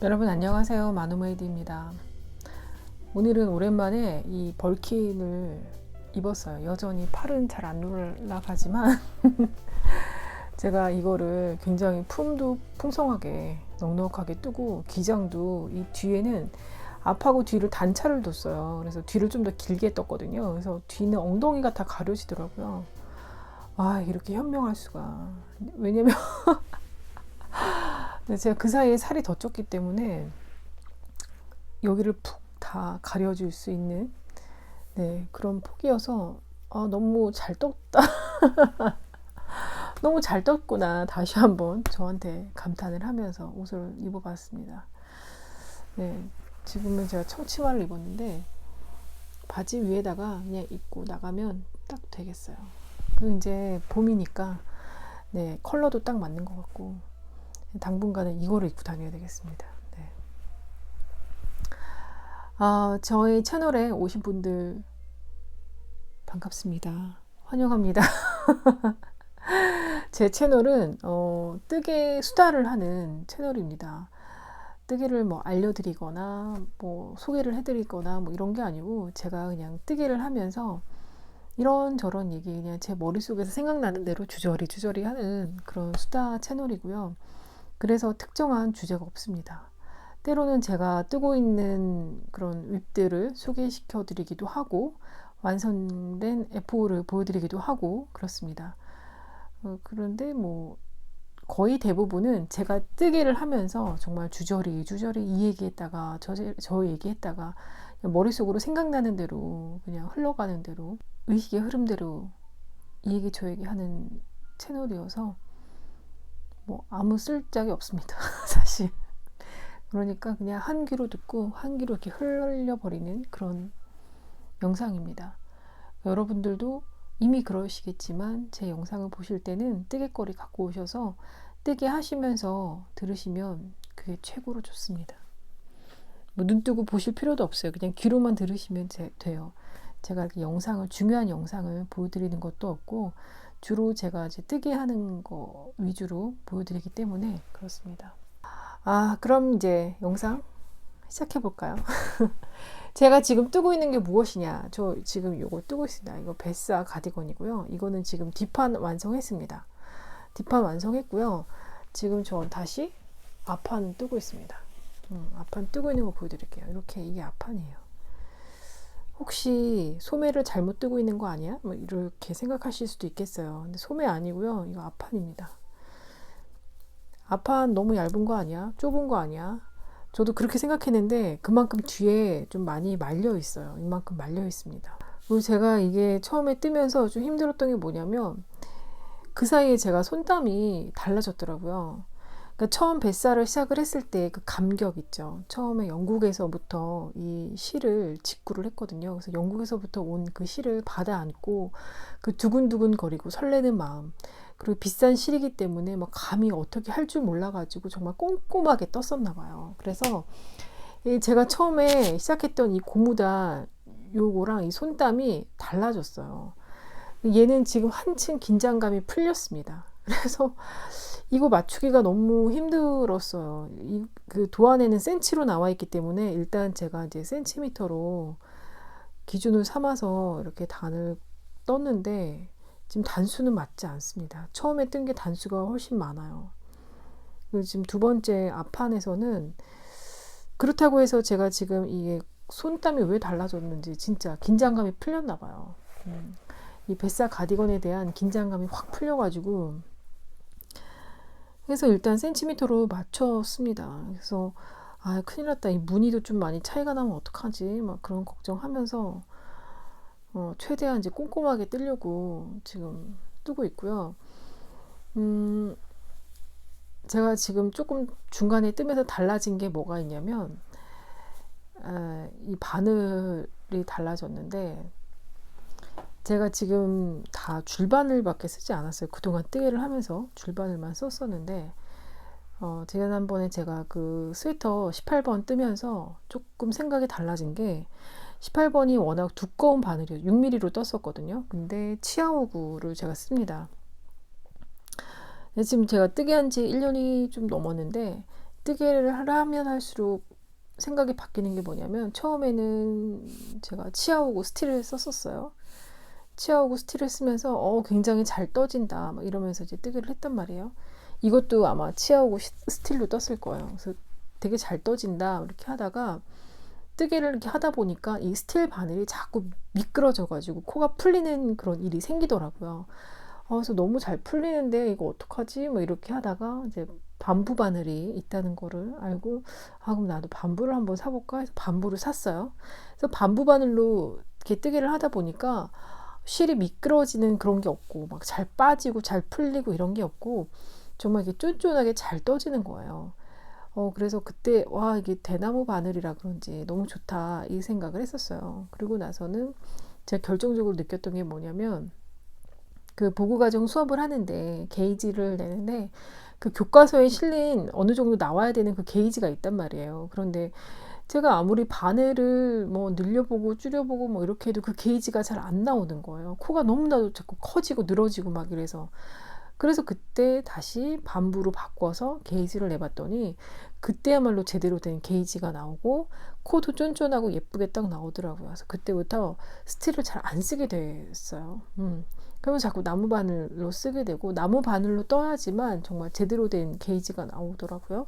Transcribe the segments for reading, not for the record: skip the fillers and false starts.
여러분 안녕하세요. 마누메이드입니다. 오늘은 오랜만에 이 벌킨을 입었어요. 여전히 팔은 잘 안 올라가지만 제가 이거를 굉장히 품도 풍성하게 넉넉하게 뜨고 기장도 이 뒤에는 앞하고 뒤를 단차를 뒀어요. 그래서 뒤를 좀 더 길게 떴거든요. 그래서 뒤는 엉덩이가 다 가려지더라고요. 아, 이렇게 현명할 수가. 왜냐면 제가 그 사이에 살이 더 쪘기 때문에 여기를 푹 다 가려줄 수 있는 그런 폭이어서 너무 잘 떴다. 너무 잘 떴구나. 다시 한번 저한테 감탄을 하면서 옷을 입어봤습니다. 지금은 제가 청치마를 입었는데 바지 위에다가 그냥 입고 나가면 딱 되겠어요. 그리고 이제 봄이니까 컬러도 딱 맞는 것 같고 당분간은 이거를 입고 다녀야 되겠습니다. 저희 채널에 오신 분들 반갑습니다. 환영합니다. 제 채널은 뜨개 수다를 하는 채널입니다. 뜨개를 뭐 알려드리거나 뭐 소개를 해드리거나 뭐 이런 게 아니고 제가 그냥 뜨개를 하면서 이런저런 얘기 그냥 제 머릿속에서 생각나는 대로 주저리 하는 그런 수다 채널이고요. 그래서 특정한 주제가 없습니다. 때로는 제가 뜨고 있는 그런 윗들을 소개시켜 드리기도 하고 완성된 F5를 보여드리기도 하고 그렇습니다. 그런데 뭐 거의 대부분은 제가 뜨개를 하면서 정말 주저리 이 얘기했다가 저 얘기했다가 머릿속으로 생각나는 대로 그냥 흘러가는 대로 의식의 흐름대로 이 얘기 저 얘기 하는 채널이어서 뭐 아무 쓸데기 없습니다. 사실. 그러니까 그냥 한 귀로 듣고 한 귀로 이렇게 흘려버리는 그런 영상입니다. 여러분들도 이미 그러시겠지만 제 영상을 보실 때는 뜨개거리 갖고 오셔서 뜨개 하시면서 들으시면 그게 최고로 좋습니다. 뭐 눈 뜨고 보실 필요도 없어요. 그냥 귀로만 들으시면 돼요. 제가 이렇게 중요한 영상을 보여드리는 것도 없고 주로 제가 이제 뜨개 하는 거 위주로 보여드리기 때문에 그렇습니다. 그럼 이제 영상 시작해 볼까요? 제가 지금 뜨고 있는 게 무엇이냐? 저 지금 이거 뜨고 있습니다. 이거 베사 가디건이고요. 이거는 지금 뒷판 완성했습니다. 뒷판 완성했고요. 지금 저 다시 앞판 뜨고 있습니다. 앞판 뜨고 있는 거 보여드릴게요. 이렇게 이게 앞판이에요. 혹시 소매를 잘못 뜨고 있는 거 아니야? 뭐 이렇게 생각하실 수도 있겠어요. 근데 소매 아니고요. 이거 앞판입니다. 앞판 너무 얇은 거 아니야? 좁은 거 아니야? 저도 그렇게 생각했는데 그만큼 뒤에 좀 많이 말려 있어요. 이만큼 말려 있습니다. 그리고 제가 이게 처음에 뜨면서 좀 힘들었던 게 뭐냐면 그 사이에 제가 손땀이 달라졌더라고요. 그러니까 처음 뱃살을 시작을 했을 때 그 감격 있죠. 처음에 영국에서부터 이 실을 직구를 했거든요. 그래서 영국에서부터 온 그 실을 받아 안고 그 두근두근 거리고 설레는 마음, 그리고 비싼 실이기 때문에 막 감히 어떻게 할 줄 몰라가지고 정말 꼼꼼하게 떴었나 봐요. 그래서 제가 처음에 시작했던 이 고무단 요거랑 이 손땀이 달라졌어요. 얘는 지금 한층 긴장감이 풀렸습니다. 그래서 이거 맞추기가 너무 힘들었어요. 그 도안에는 센치로 나와 있기 때문에 일단 제가 이제 센티미터로 기준을 삼아서 이렇게 단을 떴는데 지금 단수는 맞지 않습니다. 처음에 뜬 게 단수가 훨씬 많아요. 그리고 지금 두 번째 앞판에서는 그렇다고 해서 제가 지금 이게 손땀이 왜 달라졌는지 진짜 긴장감이 풀렸나 봐요. 이 베사 가디건에 대한 긴장감이 확 풀려가지고 그래서 일단 센티미터로 맞췄습니다. 그래서 큰일 났다. 이 무늬도 좀 많이 차이가 나면 어떡하지? 막 그런 걱정하면서 최대한 이제 꼼꼼하게 뜨려고 지금 뜨고 있고요. 제가 지금 조금 중간에 뜨면서 달라진 게 뭐가 있냐면 이 바늘이 달라졌는데 제가 지금 다 줄바늘밖에 쓰지 않았어요. 그동안 뜨개를 하면서 줄바늘만 썼었는데 지난번에 제가 그 스웨터 18번 뜨면서 조금 생각이 달라진 게 18번이 워낙 두꺼운 바늘이에요. 6mm로 떴었거든요. 근데 치아오구를 제가 씁니다. 지금 제가 뜨개 한 지 1년이 좀 넘었는데 뜨개를 하면 할수록 생각이 바뀌는 게 뭐냐면, 처음에는 제가 치아오고 스틸을 썼었어요. 치아오고 스틸을 쓰면서 굉장히 잘 떠진다 막 이러면서 이제 뜨개를 했단 말이에요. 이것도 아마 치아오고 스틸로 떴을 거예요. 그래서 되게 잘 떠진다 이렇게 하다가 뜨개를 이렇게 하다 보니까 이 스틸 바늘이 자꾸 미끄러져 가지고 코가 풀리는 그런 일이 생기더라고요. 그래서 너무 잘 풀리는데 이거 어떡하지? 뭐 이렇게 하다가 이제 밤부 바늘이 있다는 거를 알고, 그럼 나도 밤부를 한번 사볼까 해서 밤부를 샀어요. 그래서 밤부 바늘로 이렇게 뜨개를 하다 보니까 실이 미끄러지는 그런 게 없고 막 잘 빠지고 잘 풀리고 이런 게 없고 정말 이게 쫀쫀하게 잘 떠지는 거예요. 그래서 그때 와, 이게 대나무 바늘이라 그런지 너무 좋다 이 생각을 했었어요. 그리고 나서는 제가 결정적으로 느꼈던 게 뭐냐면, 그 보고과정 수업을 하는데 게이지를 내는데 그 교과서에 실린 어느 정도 나와야 되는 그 게이지가 있단 말이에요. 그런데 제가 아무리 바늘을 뭐 늘려보고 줄여보고 뭐 이렇게 해도 그 게이지가 잘 안 나오는 거예요. 코가 너무나도 자꾸 커지고 늘어지고 막 이래서. 그래서 그때 다시 밤부로 바꿔서 게이지를 내봤더니 그때야말로 제대로 된 게이지가 나오고 코도 쫀쫀하고 예쁘게 딱 나오더라고요. 그래서 그때부터 스틸을 잘 안 쓰게 됐어요. 그러면 자꾸 나무 바늘로 쓰게 되고, 나무 바늘로 떠야지만 정말 제대로 된 게이지가 나오더라고요.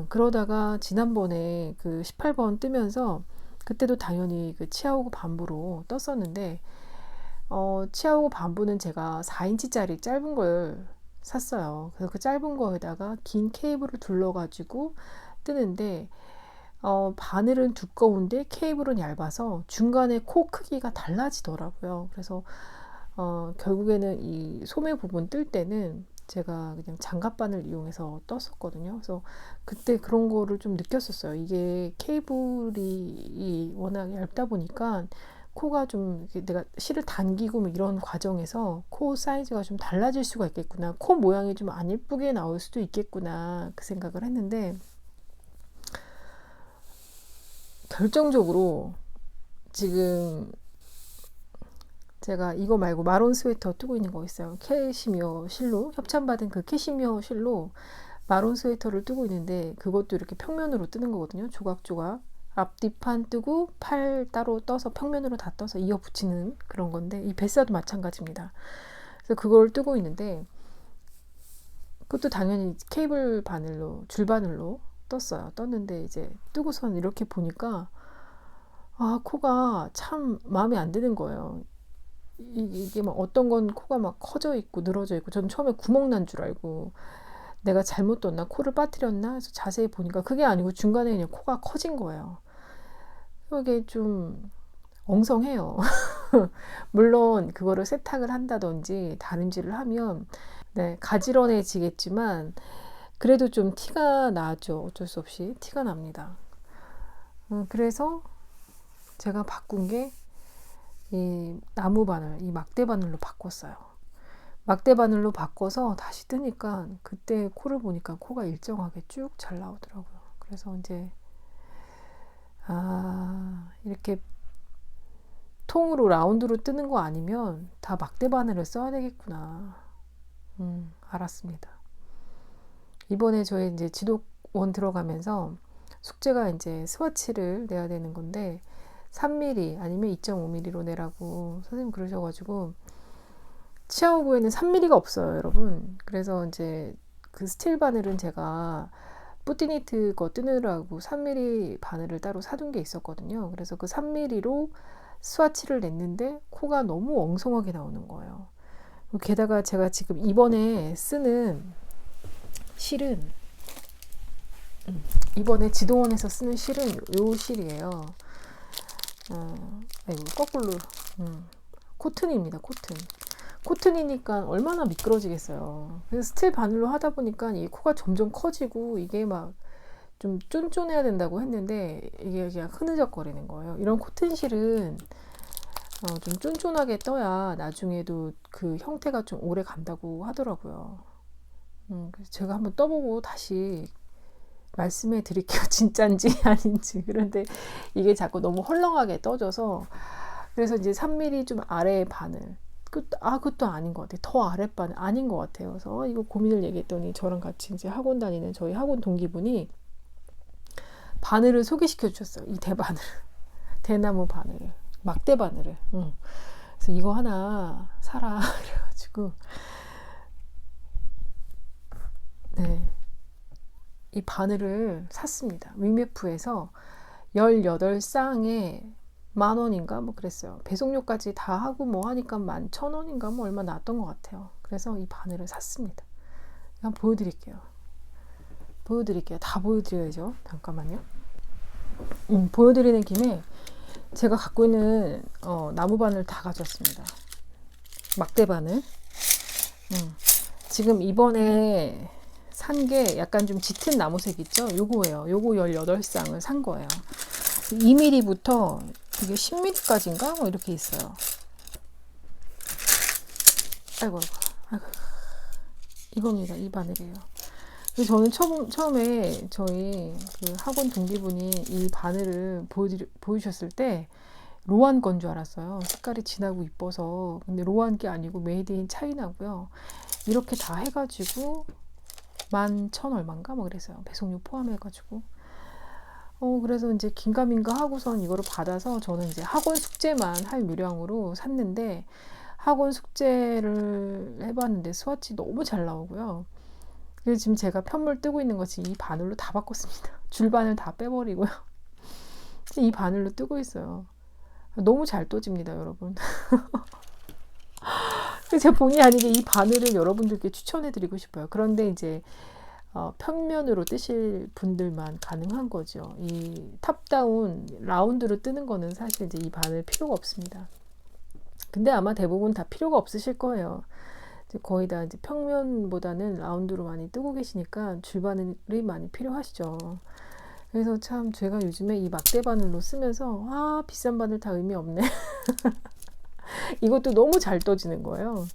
그러다가 지난번에 그 18번 뜨면서 그때도 당연히 그 치아오고 밤부로 떴었는데, 치아오고 밤부는 제가 4인치짜리 짧은 걸 샀어요. 그래서 그 짧은 거에다가 긴 케이블을 둘러가지고 뜨는데, 바늘은 두꺼운데 케이블은 얇아서 중간에 코 크기가 달라지더라고요. 그래서 결국에는 이 소매 부분 뜰 때는 제가 그냥 장갑바늘 이용해서 떴었거든요. 그래서 그때 그런 거를 좀 느꼈었어요. 이게 케이블이 워낙 얇다 보니까 코가 좀 내가 실을 당기고 뭐 이런 과정에서 코 사이즈가 좀 달라질 수가 있겠구나. 코 모양이 좀 안 예쁘게 나올 수도 있겠구나. 그 생각을 했는데, 결정적으로 지금 제가 이거 말고 마론 스웨터 뜨고 있는 거 있어요. 캐시미어 실로 협찬받은 그 캐시미어 실로 마론 스웨터를 뜨고 있는데, 그것도 이렇게 평면으로 뜨는 거거든요. 조각조각 앞뒤판 뜨고 팔 따로 떠서 평면으로 다 떠서 이어 붙이는 그런 건데, 이 뱃사도 마찬가지입니다. 그래서 그걸 뜨고 있는데, 그것도 당연히 케이블 바늘로 줄바늘로 떴어요. 떴는데 이제 뜨고선 이렇게 보니까 코가 참 마음에 안 드는 거예요. 이게 막 어떤 건 코가 막 커져 있고 늘어져 있고, 전 처음에 구멍 난 줄 알고 내가 잘못 떴나 코를 빠뜨렸나 해서 자세히 보니까 그게 아니고 중간에 그냥 코가 커진 거예요. 이게 좀 엉성해요. 물론 그거를 세탁을 한다든지 다림질을 하면 가지런해지겠지만 그래도 좀 티가 나죠. 어쩔 수 없이 티가 납니다. 그래서 제가 바꾼 게 이 나무 바늘, 이 막대 바늘로 바꿨어요. 막대 바늘로 바꿔서 다시 뜨니까 그때 코를 보니까 코가 일정하게 쭉 잘 나오더라고요. 그래서 이제 이렇게 통으로 라운드로 뜨는 거 아니면 다 막대 바늘을 써야 되겠구나. 알았습니다. 이번에 저희 이제 지도원 들어가면서 숙제가 이제 스와치를 내야 되는 건데 3mm 아니면 2.5mm로 내라고 선생님 그러셔가지고, 치아오구에는 3mm가 없어요, 여러분. 그래서 이제 그 스틸 바늘은 제가 뿌띠니트 거 뜨느라고 3mm 바늘을 따로 사둔 게 있었거든요. 그래서 그 3mm로 스와치를 냈는데 코가 너무 엉성하게 나오는 거예요. 게다가 제가 지금 이번에 쓰는 실은 이번에 지도원에서 쓰는 실은 요 실이에요. 거꾸로 코튼입니다. 코튼이니까 얼마나 미끄러지겠어요. 그래서 스틸 바늘로 하다 보니까 이 코가 점점 커지고 이게 막 좀 쫀쫀해야 된다고 했는데 이게 그냥 흐느적거리는 거예요. 이런 코튼 실은 좀 쫀쫀하게 떠야 나중에도 그 형태가 좀 오래 간다고 하더라고요. 그래서 제가 한번 떠보고 다시 말씀해 드릴게요. 진짠지 아닌지. 그런데 이게 자꾸 너무 헐렁하게 떠져서, 그래서 이제 3mm 좀 아래의 바늘, 그것도 아닌 것 같아요. 더 아랫바늘 아닌 것 같아요. 그래서 이거 고민을 얘기했더니 저랑 같이 이제 학원 다니는 저희 학원 동기분이 바늘을 소개시켜 주셨어요. 이 대바늘, 대나무 바늘을, 막대 바늘을. 그래서 이거 하나 사라 그래가지고 네, 이 바늘을 샀습니다. 위메프에서 18쌍에 10,000원인가 뭐 그랬어요. 배송료까지 다 하고 뭐 하니까 11,000원인가 뭐 얼마 나왔던 것 같아요. 그래서 이 바늘을 샀습니다. 한번 보여드릴게요. 다 보여드려야죠. 잠깐만요. 보여드리는 김에 제가 갖고 있는 나무 바늘 다 가져왔습니다. 막대 바늘. 지금 이번에 산 게 약간 좀 짙은 나무색 있죠? 요거예요. 요거 18쌍을 산 거예요. 2mm부터 이게 10mm까지인가? 뭐 이렇게 있어요. 아이고. 이겁니다. 이 바늘이에요. 그래서 저는 처음에 저희 그 학원 동기분이 이 바늘을 보여주셨을 때 로안 건 줄 알았어요. 색깔이 진하고 이뻐서. 근데 로안 게 아니고 메이드 인 차이나고요. 이렇게 다 해가지고 11,000 얼마인가 뭐 그랬어요. 배송료 포함해가지고. 그래서 이제 긴가민가 하고선 이거를 받아서 저는 이제 학원 숙제만 할 요량으로 샀는데 학원 숙제를 해봤는데 스와치 너무 잘 나오고요. 그래서 지금 제가 편물 뜨고 있는 것이 이 바늘로 다 바꿨습니다. 줄바늘 다 빼버리고요. 이 바늘로 뜨고 있어요. 너무 잘 떠집니다, 여러분. 제가 본의 아니게 이 바늘을 여러분들께 추천해드리고 싶어요. 그런데 이제 평면으로 뜨실 분들만 가능한 거죠. 이 탑다운 라운드로 뜨는 거는 사실 이제 이 바늘 필요가 없습니다. 근데 아마 대부분 다 필요가 없으실 거예요. 이제 거의 다 이제 평면보다는 라운드로 많이 뜨고 계시니까 줄바늘이 많이 필요하시죠. 그래서 참 제가 요즘에 이 막대 바늘로 쓰면서 비싼 바늘 다 의미 없네. 이것도 너무 잘 떠지는 거예요.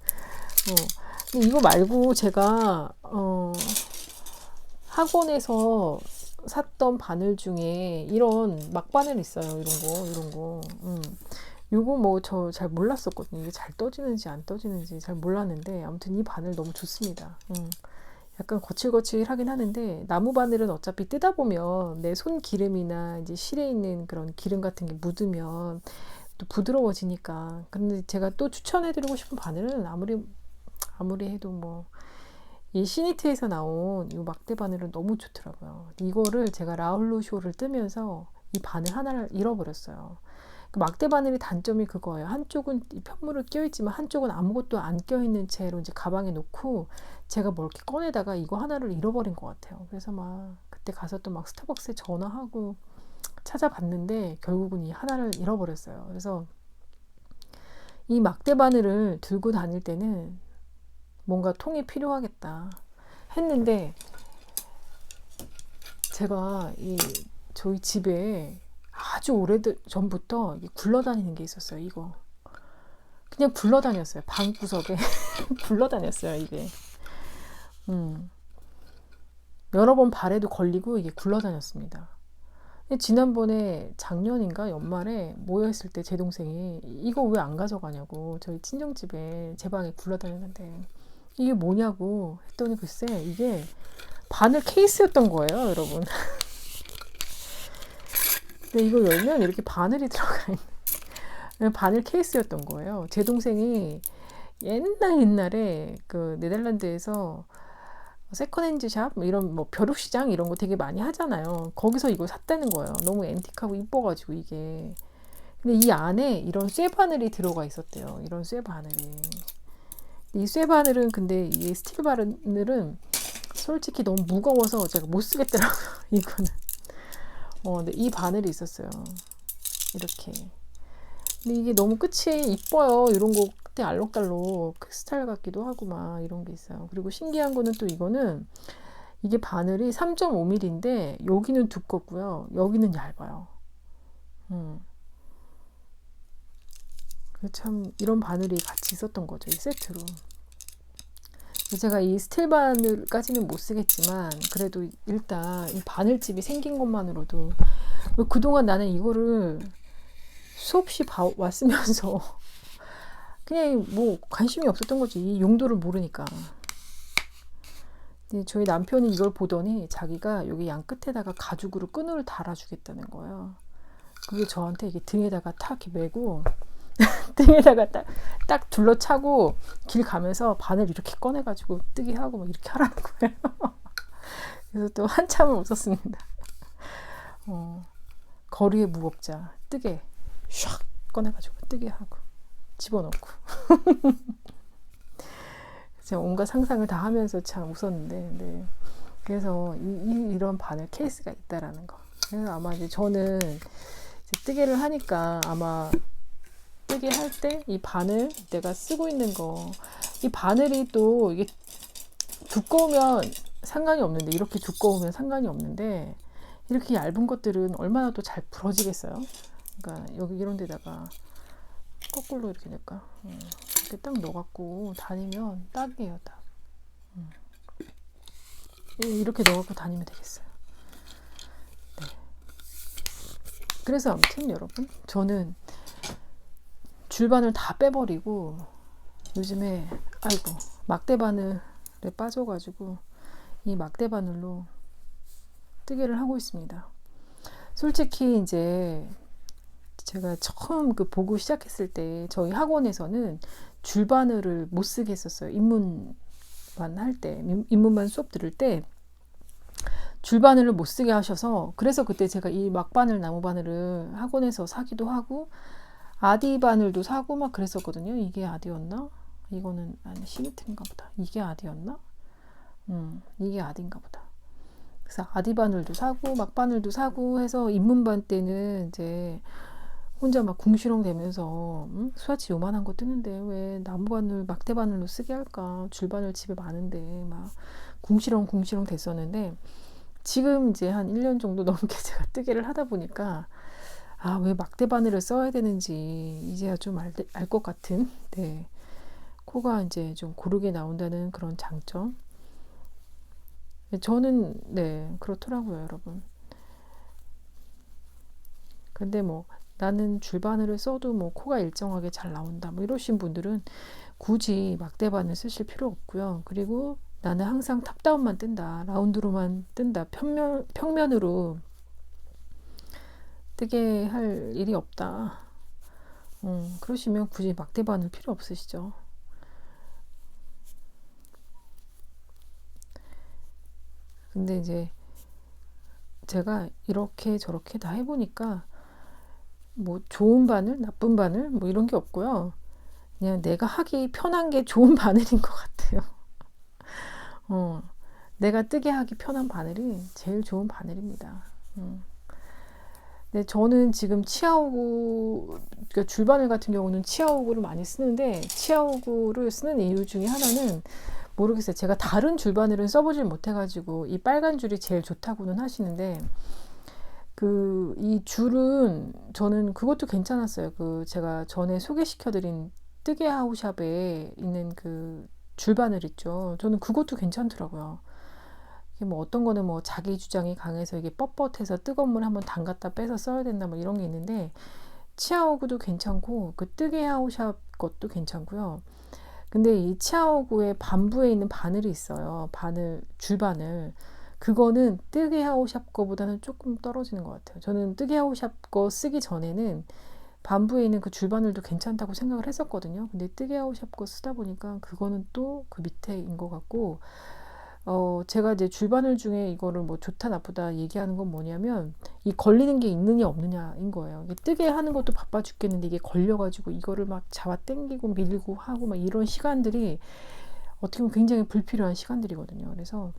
이거 말고 제가 학원에서 샀던 바늘 중에 이런 막바늘 있어요. 이런 거. 요거 뭐 저 잘 몰랐었거든요. 이게 잘 떠지는지 안 떠지는지 잘 몰랐는데 아무튼 이 바늘 너무 좋습니다. 약간 거칠거칠하긴 하는데 나무 바늘은 어차피 뜨다 보면 내 손 기름이나 이제 실에 있는 그런 기름 같은 게 묻으면 또 부드러워지니까. 근데 제가 또 추천해드리고 싶은 바늘은 아무리 해도 뭐 이 시니트에서 나온 이 막대 바늘은 너무 좋더라고요. 이거를 제가 라울루쇼를 뜨면서 이 바늘 하나를 잃어버렸어요. 그 막대 바늘의 단점이 그거예요. 한쪽은 이 편물을 껴있지만 한쪽은 아무것도 안 껴있는 채로 이제 가방에 놓고 제가 뭐 이렇게 꺼내다가 이거 하나를 잃어버린 것 같아요. 그래서 막 그때 가서 또 막 스타벅스에 전화하고 찾아봤는데 결국은 이 하나를 잃어버렸어요. 그래서 이 막대 바늘을 들고 다닐 때는 뭔가 통이 필요하겠다 했는데 제가 저희 집에 아주 오래전부터 굴러다니는 게 있었어요. 이거 그냥 굴러다녔어요. 방구석에 굴러다녔어요. 이게 여러 번 발에도 걸리고 이게 굴러다녔습니다. 지난번에 작년인가 연말에 모여있을 때 제 동생이 이거 왜 안 가져가냐고 저희 친정집에 제 방에 굴러다녔는데 이게 뭐냐고 했더니 글쎄 이게 바늘 케이스였던 거예요, 여러분. 근데 이거 열면 이렇게 바늘이 들어가 있는 바늘 케이스였던 거예요. 제 동생이 옛날에 그 네덜란드에서 세컨핸드 샵 이런 뭐 벼룩시장 이런 거 되게 많이 하잖아요. 거기서 이걸 샀다는 거예요. 너무 앤틱하고 이뻐가지고 이게. 근데 이 안에 이런 쇠 바늘이 들어가 있었대요. 이런 쇠 바늘이. 이 쇠 바늘은 근데 이 스틸 바늘은 솔직히 너무 무거워서 제가 못 쓰겠더라고요. 이거는. 근데 이 바늘이 있었어요. 이렇게. 근데 이게 너무 끝이 이뻐요. 이런 거 그때 알록달록 스타일 같기도 하고 막 이런 게 있어요. 그리고 신기한 거는 또 이거는 이게 바늘이 3.5mm인데 여기는 두껍고요. 여기는 얇아요. 참 이런 바늘이 같이 있었던 거죠. 이 세트로. 제가 이 스틸 바늘까지는 못 쓰겠지만 그래도 일단 이 바늘집이 생긴 것만으로도 그동안 나는 이거를 수없이 왔으면서 그냥 뭐 관심이 없었던 거지. 이 용도를 모르니까. 근데 저희 남편이 이걸 보더니 자기가 여기 양 끝에다가 가죽으로 끈을 달아주겠다는 거예요. 그게 저한테 이게 등에다가 탁 이렇게 메고 등에다가 딱 둘러차고 길 가면서 바늘 이렇게 꺼내가지고 뜨게 하고 막 이렇게 하라는 거예요. 그래서 또 한참을 웃었습니다. 거리의 무법자 뜨게 샥 꺼내가지고 뜨게 하고 집어넣고 제가 온갖 상상을 다 하면서 참 웃었는데, 네. 그래서 이런 바늘 케이스가 있다라는 거. 그래서 아마 이제 저는 이제 뜨개를 하니까 아마 뜨개 할 때 이 바늘 내가 쓰고 있는 거, 이 바늘이 또 이게 두꺼우면 상관이 없는데, 이렇게 두꺼우면 상관이 없는데, 이렇게 얇은 것들은 얼마나 또 잘 부러지겠어요. 그러니까 여기 이런 데다가 거꾸로 이렇게 넣을까? 이렇게 딱 넣어갖고 다니면 딱이에요, 딱. 이렇게 넣어갖고 다니면 되겠어요. 네. 그래서 아무튼 여러분, 저는 줄바늘 다 빼버리고 요즘에 아이고 막대바늘에 빠져가지고 이 막대바늘로 뜨개를 하고 있습니다. 솔직히 이제 제가 처음 그 보고 시작했을 때 저희 학원에서는 줄바늘을 못 쓰게 했었어요. 입문만 할 때, 입문만 수업 들을 때 줄바늘을 못 쓰게 하셔서, 그래서 그때 제가 이 막바늘 나무바늘을 학원에서 사기도 하고 아디 바늘도 사고 막 그랬었거든요. 이게 아디였나? 이거는 아니 시미트인가 보다. 이게 아디였나? 이게 아디인가 보다. 그래서 아디 바늘도 사고 막바늘도 사고 해서 입문반 때는 이제 혼자 막 궁시렁 대면서 수아치 요만한 거 뜨는데 왜 나무바늘 막대바늘로 쓰게 할까? 줄바늘 집에 많은데 막 궁시렁 됐었는데, 지금 이제 한 1년 정도 넘게 제가 뜨개를 하다 보니까 아, 왜 막대바늘을 써야 되는지 이제야 좀 알 것 같은, 네. 코가 이제 좀 고르게 나온다는 그런 장점. 저는 네, 그렇더라고요, 여러분. 근데 뭐 나는 줄바늘을 써도 뭐 코가 일정하게 잘 나온다 뭐 이러신 분들은 굳이 막대바늘 쓰실 필요 없고요. 그리고 나는 항상 탑다운만 뜬다, 라운드로만 뜬다, 평면으로 뜨게 할 일이 없다, 그러시면 굳이 막대바늘 필요 없으시죠. 근데 이제 제가 이렇게 저렇게 다 해보니까 뭐 좋은 바늘, 나쁜 바늘 뭐 이런 게 없고요. 그냥 내가 하기 편한 게 좋은 바늘인 것 같아요. 내가 뜨게 하기 편한 바늘이 제일 좋은 바늘입니다. 네, 저는 지금 치아오구, 그러니까 줄바늘 같은 경우는 치아오구를 많이 쓰는데, 치아오구를 쓰는 이유 중에 하나는 모르겠어요. 제가 다른 줄바늘은 써보질 못해가지고 이 빨간 줄이 제일 좋다고는 하시는데, 이 줄은 저는 그것도 괜찮았어요. 제가 전에 소개시켜드린 뜨개하우샵에 있는 그 줄바늘 있죠. 저는 그것도 괜찮더라고요. 이게 뭐 어떤 거는 뭐 자기 주장이 강해서 이게 뻣뻣해서 뜨거운 물 한번 담갔다 빼서 써야 된다 뭐 이런 게 있는데, 치아오구도 괜찮고 그 뜨개하우샵 것도 괜찮고요. 근데 이 치아오구의 반부에 있는 바늘이 있어요. 줄바늘. 그거는 뜨개하우샵 거보다는 조금 떨어지는 것 같아요. 저는 뜨개하우샵 거 쓰기 전에는 반부에 있는 그 줄바늘도 괜찮다고 생각을 했었거든요. 근데 뜨개하우샵 거 쓰다 보니까 그거는 또 그 밑에인 것 같고, 제가 이제 줄바늘 중에 이거를 뭐 좋다 나쁘다 얘기하는 건 뭐냐면, 이 걸리는 게 있느냐 없느냐인 거예요. 뜨개 하는 것도 바빠 죽겠는데 이게 걸려가지고 이거를 막 잡아 당기고 밀고 하고 막 이런 시간들이 어떻게 보면 굉장히 불필요한 시간들이거든요. 그래서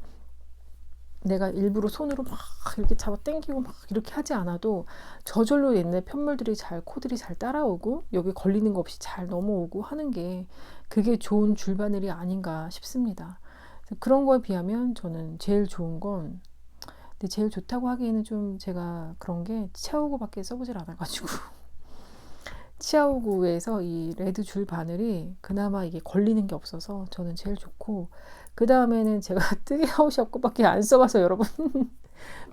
내가 일부러 손으로 막 이렇게 잡아 당기고 막 이렇게 하지 않아도 저절로 옛날 편물들이 코들이 잘 따라오고 여기 걸리는 거 없이 잘 넘어오고 하는 게, 그게 좋은 줄바늘이 아닌가 싶습니다. 그런 거에 비하면 저는 제일 좋은 건, 근데 제일 좋다고 하기에는 좀 제가 그런 게 치아오구밖에 써보질 않아가지고 치아오구에서 이 레드 줄 바늘이 그나마 이게 걸리는 게 없어서 저는 제일 좋고, 그 다음에는 제가 뜨개하우샵 거밖에 안 써봐서 여러분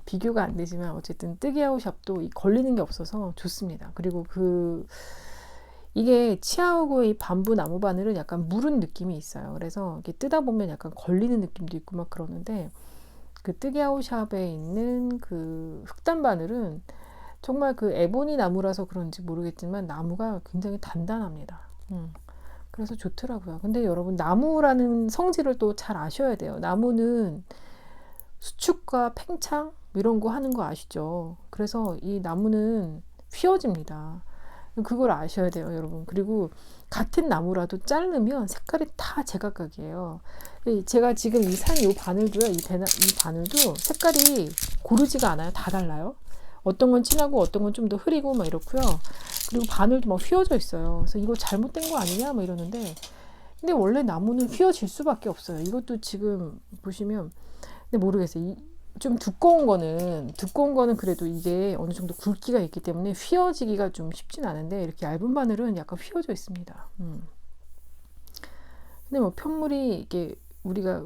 비교가 안 되지만 어쨌든 뜨개하우샵도 이 걸리는 게 없어서 좋습니다. 그리고 이게 치아오고의 밤부 나무 바늘은 약간 무른 느낌이 있어요. 그래서 이렇게 뜨다 보면 약간 걸리는 느낌도 있고 막 그러는데, 그 뜨개아웃샵에 있는 그 흑단 바늘은 정말 그 에보니 나무라서 그런지 모르겠지만 나무가 굉장히 단단합니다. 그래서 좋더라고요. 근데 여러분, 나무라는 성질을 또 잘 아셔야 돼요. 나무는 수축과 팽창 이런 거 하는 거 아시죠? 그래서 이 나무는 휘어집니다. 그걸 아셔야 돼요, 여러분. 그리고 같은 나무라도 자르면 색깔이 다 제각각이에요. 제가 지금 이 바늘도요, 이 바늘도 색깔이 고르지가 않아요. 다 달라요. 어떤 건 진하고 어떤 건 좀 더 흐리고 막 이렇고요. 그리고 바늘도 막 휘어져 있어요. 그래서 이거 잘못된 거 아니냐 막 이러는데, 근데 원래 나무는 휘어질 수밖에 없어요. 이것도 지금 보시면, 근데 모르겠어요. 좀 두꺼운 거는 그래도 이게 어느 정도 굵기가 있기 때문에 휘어지기가 좀 쉽진 않은데, 이렇게 얇은 바늘은 약간 휘어져 있습니다. 근데 뭐 편물이 이게 우리가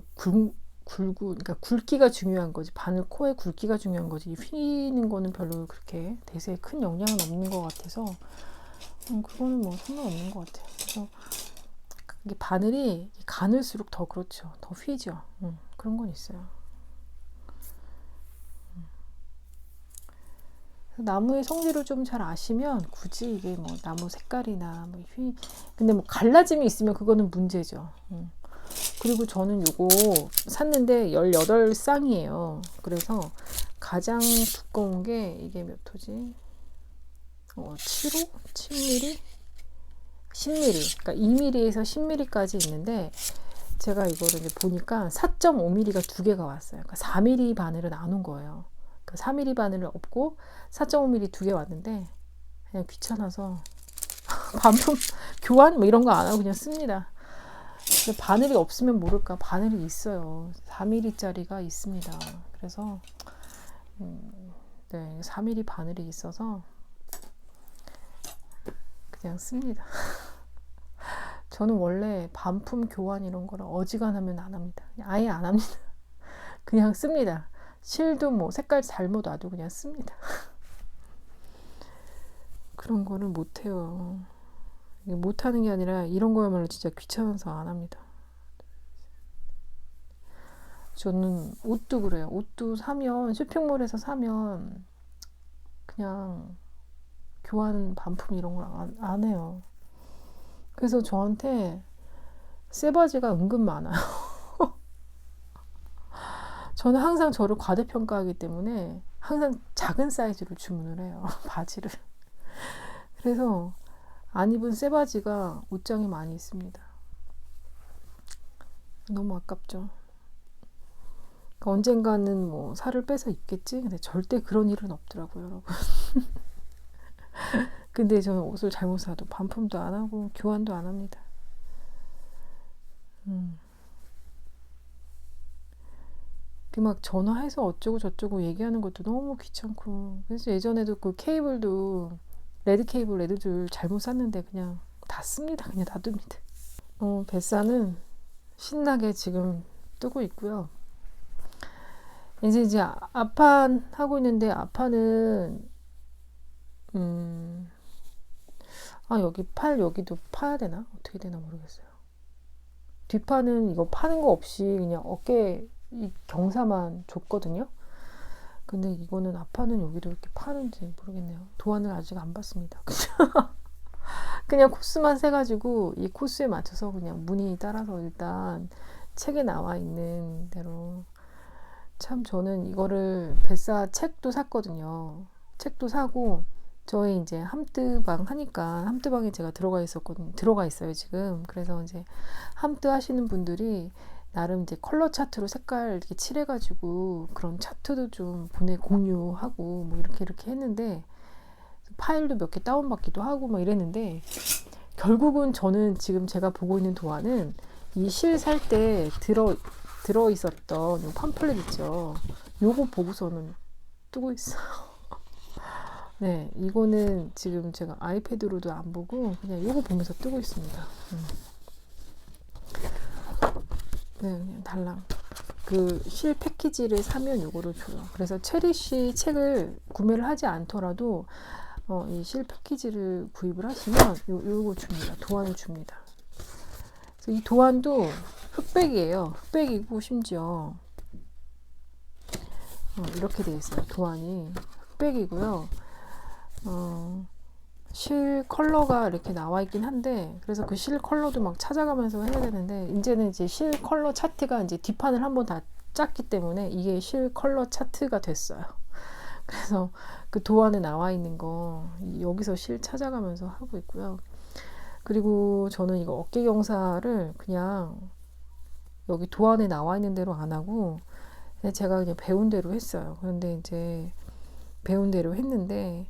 그러니까 굵기가 중요한 거지, 바늘 코의 굵기가 중요한 거지, 휘는 거는 별로 그렇게 대세에 큰 영향은 없는 것 같아서 그거는 뭐 상관없는 것 같아요. 그래서 이게 바늘이 가늘수록 더 그렇죠. 더 휘죠. 그런 건 있어요. 나무의 성질을 좀 잘 아시면 굳이 이게 뭐 나무 색깔이나 뭐 근데 뭐 갈라짐이 있으면 그거는 문제죠. 그리고 저는 요거 샀는데 18쌍이에요. 그래서 가장 두꺼운 게 이게 몇 호지? 7호? 7mm? 10mm. 그러니까 2mm에서 10mm까지 있는데, 제가 이거를 이제 보니까 4.5mm가 두 개가 왔어요. 그러니까 4mm 바늘은 안 온 거예요. 그 4mm 바늘을 없고 4.5mm 두 개 왔는데, 그냥 귀찮아서 반품 교환 뭐 이런 거 안 하고 그냥 씁니다. 바늘이 없으면 모를까, 바늘이 있어요. 4mm짜리가 있습니다. 그래서 네, 4mm 바늘이 있어서 그냥 씁니다. 저는 원래 반품 교환 이런 거를 어지간하면 안 합니다. 아예 안 합니다. 그냥 씁니다. 실도 뭐 색깔 잘못 와도 그냥 씁니다. 그런 거를 못해요. 못하는 게 아니라 이런 거야말로 진짜 귀찮아서 안 합니다. 저는 옷도 그래요. 옷도 사면, 쇼핑몰에서 사면 그냥 교환 반품 이런 걸 안 해요. 그래서 저한테 새 바지가 은근 많아요. 저는 항상 저를 과대평가하기 때문에 항상 작은 사이즈로 주문을 해요. 바지를. 그래서 안 입은 새 바지가 옷장에 많이 있습니다. 너무 아깝죠. 그러니까 언젠가는 뭐 살을 빼서 입겠지? 근데 절대 그런 일은 없더라고요, 여러분. 근데 저는 옷을 잘못 사도 반품도 안 하고 교환도 안 합니다. 그 막 전화해서 어쩌고 저쩌고 얘기하는 것도 너무 귀찮고, 그래서 예전에도 그 케이블도 레드 케이블, 레드줄 잘못 샀는데 그냥 다 씁니다. 그냥 놔둡니다. 뱃사는 신나게 지금 뜨고 있고요. 이제 앞판 하고 있는데, 앞판은 여기 여기도 파야 되나? 어떻게 되나 모르겠어요. 뒷판은 이거 파는 거 없이 그냥 어깨 이 경사만 줬거든요. 근데 이거는 앞판은 여기도 이렇게 파는지 모르겠네요. 도안을 아직 안 봤습니다. 그냥 코스만 세가지고 이 코스에 맞춰서 그냥 무늬 따라서 일단 책에 나와 있는 대로. 참 저는 이거를 뱃사 책도 샀거든요. 책도 사고, 저희 이제 함뜨방 하니까 함뜨방에 제가 들어가 있어요 지금. 그래서 이제 함뜨 하시는 분들이 나름 이제 컬러 차트로 색깔 이렇게 칠해가지고 그런 차트도 좀 공유하고 뭐 이렇게 했는데, 파일도 몇 개 다운받기도 하고 막 이랬는데, 결국은 저는 지금 제가 보고 있는 도안은 이 실 살 때 들어있었던 이 팜플렛 있죠. 요거 보고서는 뜨고 있어요. 네, 이거는 지금 제가 아이패드로도 안 보고 그냥 요거 보면서 뜨고 있습니다. 네, 그냥 달랑. 그 실 패키지를 사면 요거를 줘요. 그래서 체리쉬 책을 구매를 하지 않더라도 이 실 패키지를 구입을 하시면 요거 줍니다. 도안을 줍니다. 그래서 이 도안도 흑백이에요. 흑백이고 심지어 이렇게 되어 있어요. 도안이 흑백이고요. 실 컬러가 이렇게 나와 있긴 한데, 그래서 그 실 컬러도 막 찾아가면서 해야 되는데, 이제는 이제 실 컬러 차트가 이제 뒷판을 한번 다 짰기 때문에 이게 실 컬러 차트가 됐어요. 그래서 그 도안에 나와 있는 거 여기서 실 찾아가면서 하고 있고요. 그리고 저는 이거 어깨 경사를 그냥 여기 도안에 나와 있는 대로 안 하고 제가 그냥 배운 대로 했어요. 그런데 이제 배운 대로 했는데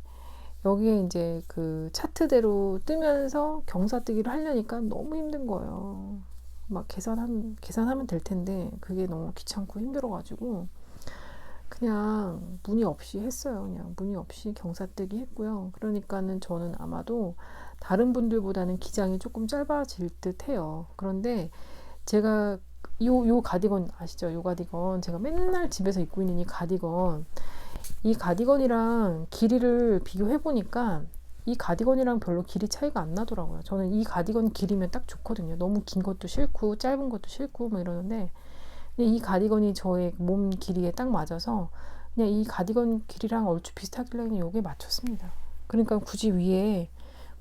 여기에 이제 그 차트대로 뜨면서 경사뜨기를 하려니까 너무 힘든 거예요. 막 계산하면 될 텐데 그게 너무 귀찮고 힘들어가지고 그냥 무늬 없이 했어요. 그냥 무늬 없이 경사뜨기 했고요. 그러니까는 저는 아마도 다른 분들보다는 기장이 조금 짧아질 듯 해요. 그런데 제가 요 가디건 아시죠? 요 가디건 제가 맨날 집에서 입고 있는 이 가디건이랑 길이를 비교해 보니까 이 가디건이랑 별로 길이 차이가 안 나더라고요. 저는 이 가디건 길이면 딱 좋거든요. 너무 긴 것도 싫고 짧은 것도 싫고 뭐 이러는데 이 가디건이 저의 몸 길이에 딱 맞아서 그냥 이 가디건 길이랑 얼추 비슷하길래 그냥 여기에 맞췄습니다. 그러니까 굳이 위에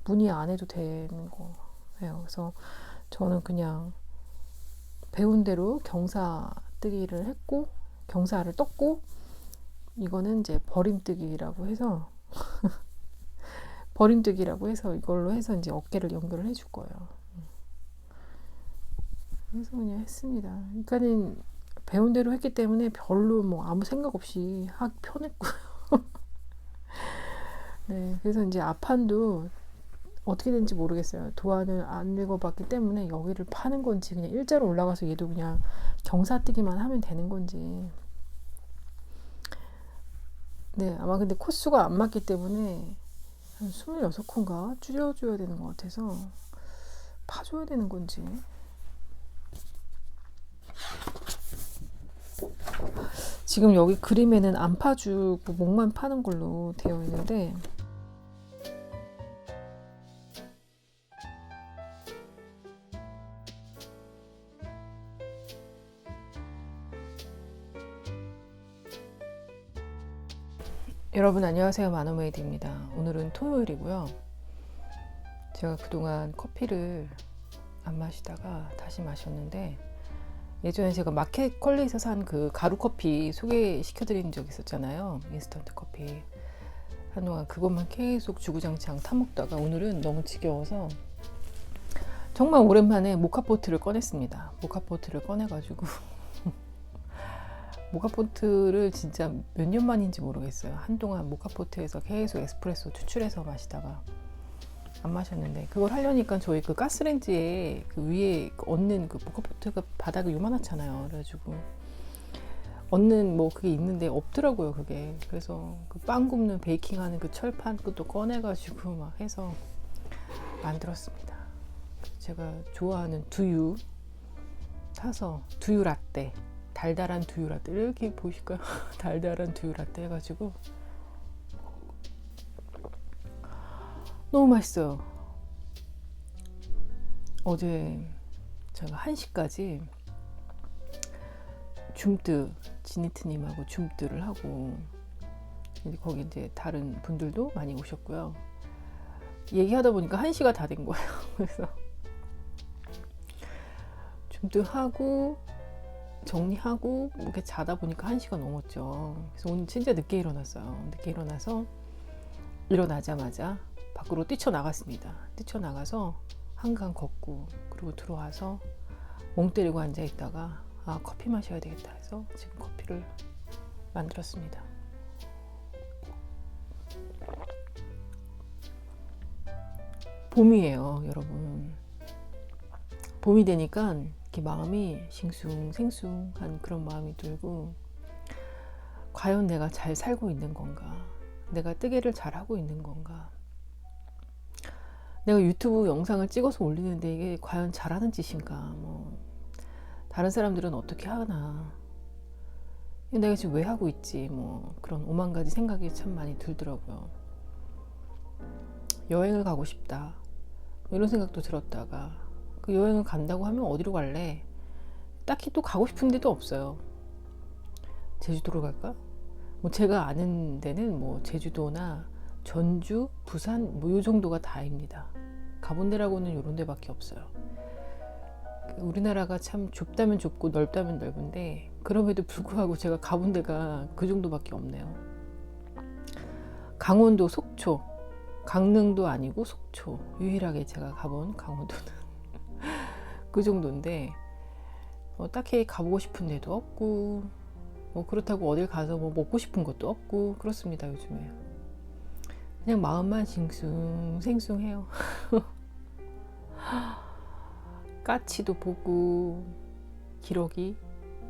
무늬 안 해도 되는 거예요. 그래서 저는 그냥 배운 대로 경사뜨기를 했고 경사를 떴고 이거는 이제 버림뜨기라고 해서 이걸로 해서 이제 어깨를 연결을 해줄 거예요. 그래서 그냥 했습니다. 그러니까는 배운 대로 했기 때문에 별로 뭐 아무 생각 없이 하기 편했고요. 네, 그래서 이제 앞판도 어떻게 된지 모르겠어요. 도안을 안 읽어봤기 때문에 여기를 파는 건지 그냥 일자로 올라가서 얘도 그냥 경사뜨기만 하면 되는 건지. 네, 아마 근데 코수가 안 맞기 때문에 한 26콘가 줄여줘야 되는 것 같아서 파줘야 되는 건지. 지금 여기 그림에는 안 파주고 목만 파는 걸로 되어 있는데 여러분 안녕하세요. 마노메이드입니다. 오늘은 토요일이고요. 제가 그동안 커피를 안 마시다가 다시 마셨는데 예전에 제가 마켓컬리에서 산 그 가루 커피 소개시켜드린 적 있었잖아요. 인스턴트 커피. 한동안 그것만 계속 주구장창 타먹다가 오늘은 너무 지겨워서 정말 오랜만에 모카포트를 꺼냈습니다. 모카포트를 꺼내가지고 모카포트를 진짜 몇 년 만인지 모르겠어요. 한동안 모카포트에서 계속 에스프레소 추출해서 마시다가 안 마셨는데 그걸 하려니까 저희 그 가스레인지에 그 위에 얹는 그 모카포트가 바닥이 요만하잖아요. 그래가지고 얹는 뭐 그게 있는데 없더라고요. 그게. 그래서 그 빵 굽는 베이킹하는 그 철판 그것도 꺼내가지고 막 해서 만들었습니다. 제가 좋아하는 두유 타서 두유 라떼, 달달한 두유 라떼 이렇게 보이실까요? 달달한 두유 라떼 해가지고 너무 맛있어요. 어제 제가 1시까지 줌뜨 지니트님하고 줌뜨를 하고 거기 이제 다른 분들도 많이 오셨고요. 얘기하다 보니까 1시가 다 된 거예요. 그래서 줌뜨하고 정리하고 이렇게 자다 보니까 1시가 넘었죠. 그래서 오늘 진짜 늦게 일어났어요. 늦게 일어나서 일어나자마자 밖으로 뛰쳐나갔습니다. 뛰쳐나가서 한강 걷고 그리고 들어와서 멍 때리고 앉아 있다가 커피 마셔야 되겠다 해서 지금 커피를 만들었습니다. 봄이에요, 여러분. 봄이 되니까 이렇게 마음이 싱숭생숭한 그런 마음이 들고 과연 내가 잘 살고 있는 건가? 내가 뜨개를 잘하고 있는 건가? 내가 유튜브 영상을 찍어서 올리는데 이게 과연 잘하는 짓인가? 뭐 다른 사람들은 어떻게 하나? 내가 지금 왜 하고 있지? 뭐 그런 오만 가지 생각이 참 많이 들더라고요. 여행을 가고 싶다. 뭐 이런 생각도 들었다가 그 여행을 간다고 하면 어디로 갈래? 딱히 또 가고 싶은 데도 없어요. 제주도로 갈까? 뭐 제가 아는 데는 뭐 제주도나 전주, 부산 뭐 요 정도가 다입니다. 가본 데라고는 요런 데밖에 없어요. 우리나라가 참 좁다면 좁고 넓다면 넓은데 그럼에도 불구하고 제가 가본 데가 그 정도밖에 없네요. 강원도 속초, 강릉도 아니고 속초, 유일하게 제가 가본 강원도는 그 정도인데 딱히 가보고 싶은 데도 없고 뭐 그렇다고 어딜 가서 뭐 먹고 싶은 것도 없고 그렇습니다. 요즘에 그냥 마음만 싱숭생숭해요. 까치도 보고 기러기,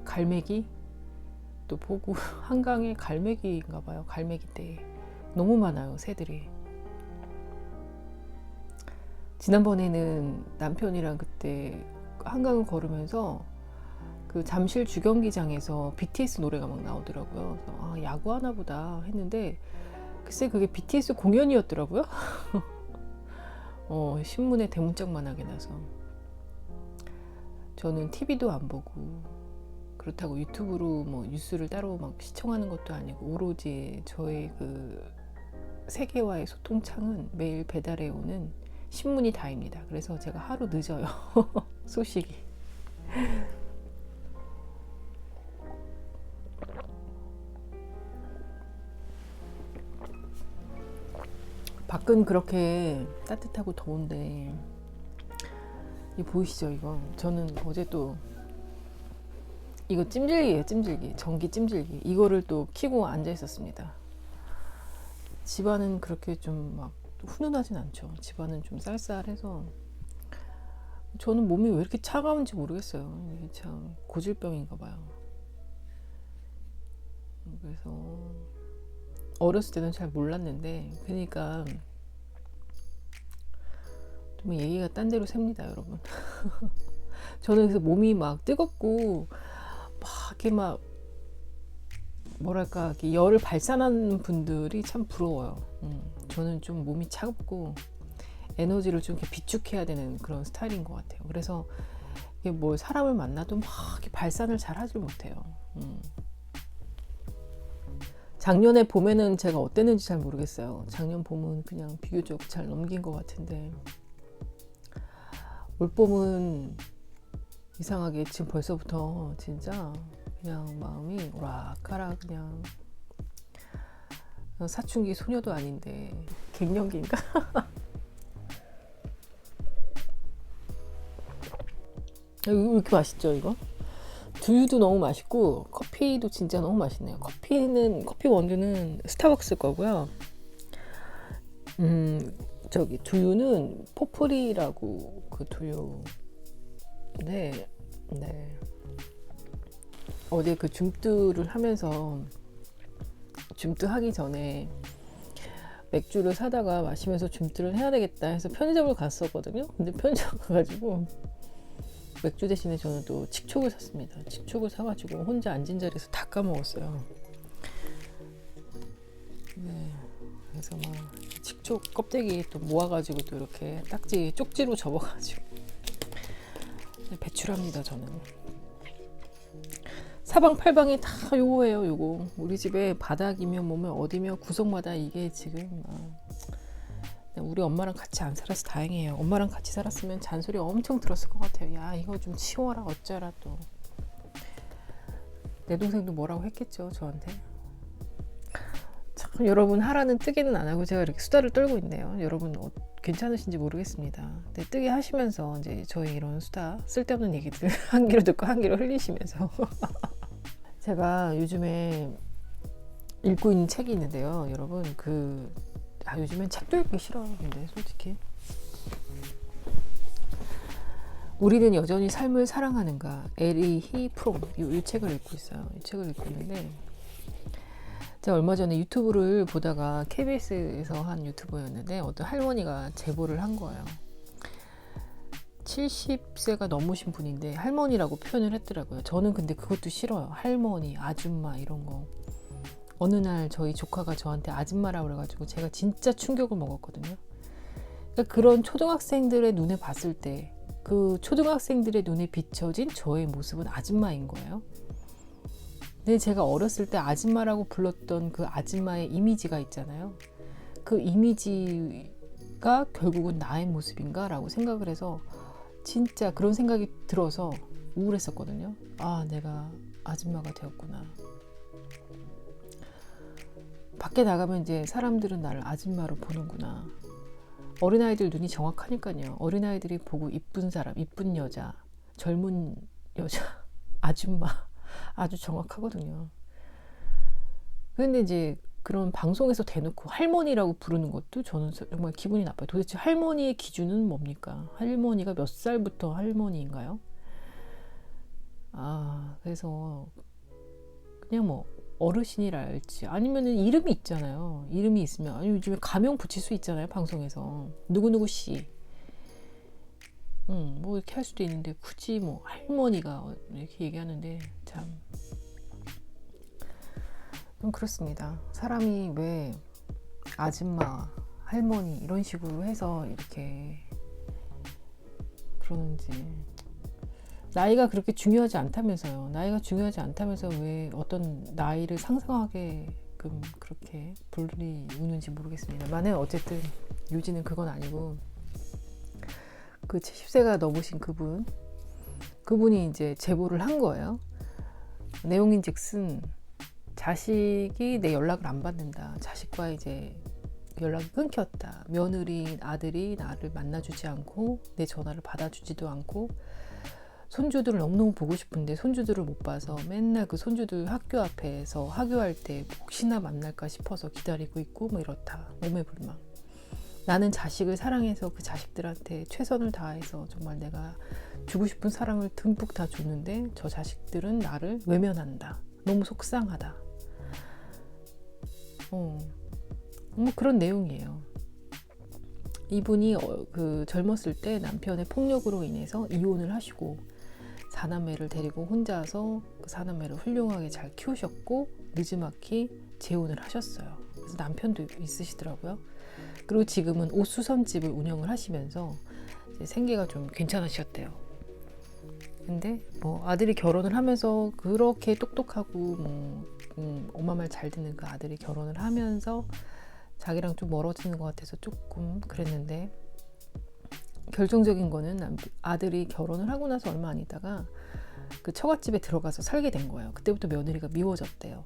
갈매기 또 보고 한강에 갈매기인가 봐요. 갈매기떼 너무 많아요. 새들이. 지난번에는 남편이랑 그때 한강을 걸으면서 그 잠실 주경기장에서 BTS 노래가 막 나오더라고요. 그래서 아, 야구하나 보다 했는데 글쎄 그게 BTS 공연이었더라고요. 신문에 대문짝만하게 나서 저는 TV도 안 보고 그렇다고 유튜브로 뭐 뉴스를 따로 막 시청하는 것도 아니고 오로지 저의 그 세계와의 소통창은 매일 배달해 오는 신문이 다입니다. 그래서 제가 하루 늦어요. 소식이. 밖은 그렇게 따뜻하고 더운데 이 보이시죠 이거? 저는 어제 또 이거 찜질기예요. 찜질기. 전기 찜질기. 이거를 또 켜고 앉아 있었습니다. 집안은 그렇게 좀 막 훈훈하진 않죠. 집안은 좀 쌀쌀해서 저는 몸이 왜 이렇게 차가운지 모르겠어요. 이게 참 고질병인가 봐요. 그래서 어렸을 때는 잘 몰랐는데 그러니까 좀 얘기가 딴 데로 셉니다, 여러분. 저는 그래서 몸이 막 뜨겁고 막 이렇게 막 뭐랄까 이렇게 열을 발산하는 분들이 참 부러워요. 저는 좀 몸이 차갑고 에너지를 좀 이렇게 비축해야 되는 그런 스타일인 것 같아요. 그래서 이게 뭐 사람을 만나도 막 이렇게 발산을 잘 하지 못해요. 작년에 봄에는 제가 어땠는지 잘 모르겠어요. 작년 봄은 그냥 비교적 잘 넘긴 것 같은데 올 봄은 이상하게 지금 벌써부터 진짜 그냥 마음이 오락가락 그냥 사춘기 소녀도 아닌데 갱년기인가? 왜 이렇게 맛있죠 이거? 두유도 너무 맛있고 커피도 진짜 너무 맛있네요. 커피 원두는 스타벅스 거고요. 저기 두유는 포프리라고 그 두유. 네. 어제 그 줌뜨를 하면서 줌뜨 하기 전에 맥주를 사다가 마시면서 줌뜨를 해야 되겠다 해서 편의점을 갔었거든요. 근데 편의점 가가지고 맥주 대신에 저는 또 칡촉을 샀습니다. 칡촉을 사가지고 혼자 앉은 자리에서 다 까먹었어요. 네, 그래서 막 칡촉 껍데기 또 모아가지고 또 이렇게 딱지 쪽지로 접어가지고 배출합니다. 저는 사방팔방이 다 요거예요. 요거 우리 집에 바닥이며 뭐며 어디며 구석마다 이게 지금 우리 엄마랑 같이 안 살아서 다행이에요. 엄마랑 같이 살았으면 잔소리 엄청 들었을 것 같아요. 야 이거 좀 치워라 어쩌라 또. 내 동생도 뭐라고 했겠죠 저한테. 참 여러분 하라는 뜨개는 안 하고 제가 이렇게 수다를 떨고 있네요. 여러분 괜찮으신지 모르겠습니다. 근데 뜨개 하시면서 이제 저희 이런 수다 쓸데없는 얘기들 한 귀로 듣고 한 귀로 흘리시면서 제가 요즘에 읽고 있는 책이 있는데요. 여러분 요즘엔 책도 읽기 싫어요. 근데 솔직히 우리는 여전히 삶을 사랑하는가 에리히 프롬 이 책을 읽고 있어요. 이 책을 읽고 있는데 제가 얼마 전에 유튜브를 보다가 KBS에서 한 유튜버였는데 어떤 할머니가 제보를 한 거예요. 70세가 넘으신 분인데 할머니라고 표현을 했더라고요. 저는 근데 그것도 싫어요. 할머니, 아줌마 이런 거. 어느 날 저희 조카가 저한테 아줌마라고 그래가지고 제가 진짜 충격을 먹었거든요. 그러니까 그런 초등학생들의 눈에 봤을 때 그 초등학생들의 눈에 비춰진 저의 모습은 아줌마인 거예요. 근데 제가 어렸을 때 아줌마라고 불렀던 그 아줌마의 이미지가 있잖아요. 그 이미지가 결국은 나의 모습인가? 라고 생각을 해서 진짜 그런 생각이 들어서 우울했었거든요. 아, 내가 아줌마가 되었구나. 밖에 나가면 이제 사람들은 나를 아줌마로 보는구나. 어린아이들 눈이 정확하니까요. 어린아이들이 보고 이쁜 사람, 이쁜 여자, 젊은 여자, 아줌마 아주 정확하거든요. 그런데 이제 그런 방송에서 대놓고 할머니라고 부르는 것도 저는 정말 기분이 나빠요. 도대체 할머니의 기준은 뭡니까? 할머니가 몇 살부터 할머니인가요? 아, 그래서 그냥 뭐 어르신이랄지 아니면은 이름이 있잖아요. 이름이 있으면 아니 요즘에 가명 붙일 수 있잖아요. 방송에서 누구누구 씨. 뭐 이렇게 할 수도 있는데 굳이 뭐 할머니가 이렇게 얘기하는데 참 좀 그렇습니다. 사람이 왜 아줌마, 할머니 이런 식으로 해서 이렇게 그러는지. 나이가 그렇게 중요하지 않다면서요. 나이가 중요하지 않다면서 왜 어떤 나이를 상상하게끔 그렇게 불리우는지 모르겠습니다. 만약 어쨌든 요지는 그건 아니고 그 70세가 넘으신 그분이 이제 제보를 한 거예요. 내용인즉슨 자식이 내 연락을 안 받는다. 자식과 이제 연락이 끊겼다. 며느리 아들이 나를 만나주지 않고 내 전화를 받아주지도 않고 손주들을 너무너무 보고 싶은데 손주들을 못 봐서 맨날 그 손주들 학교 앞에서 하교할 때 혹시나 만날까 싶어서 기다리고 있고 뭐 이렇다. 몸에 불망. 나는 자식을 사랑해서 그 자식들한테 최선을 다해서 정말 내가 주고 싶은 사랑을 듬뿍 다 줬는데 저 자식들은 나를 외면한다. 너무 속상하다. 뭐 그런 내용이에요. 이분이 그 젊었을 때 남편의 폭력으로 인해서 이혼을 하시고 사남매를 데리고 혼자서 그 사남매를 훌륭하게 잘 키우셨고 늦지막히 재혼을 하셨어요. 그래서 남편도 있으시더라고요. 그리고 지금은 옷수선집을 운영을 하시면서 이제 생계가 좀 괜찮으셨대요. 근데 뭐 아들이 결혼을 하면서 그렇게 똑똑하고 엄마 말 잘 듣는 그 아들이 결혼을 하면서 자기랑 좀 멀어지는 것 같아서 조금 그랬는데 결정적인 거는 아들이 결혼을 하고 나서 얼마 안 있다가 그 처갓집에 들어가서 살게 된 거예요. 그때부터 며느리가 미워졌대요.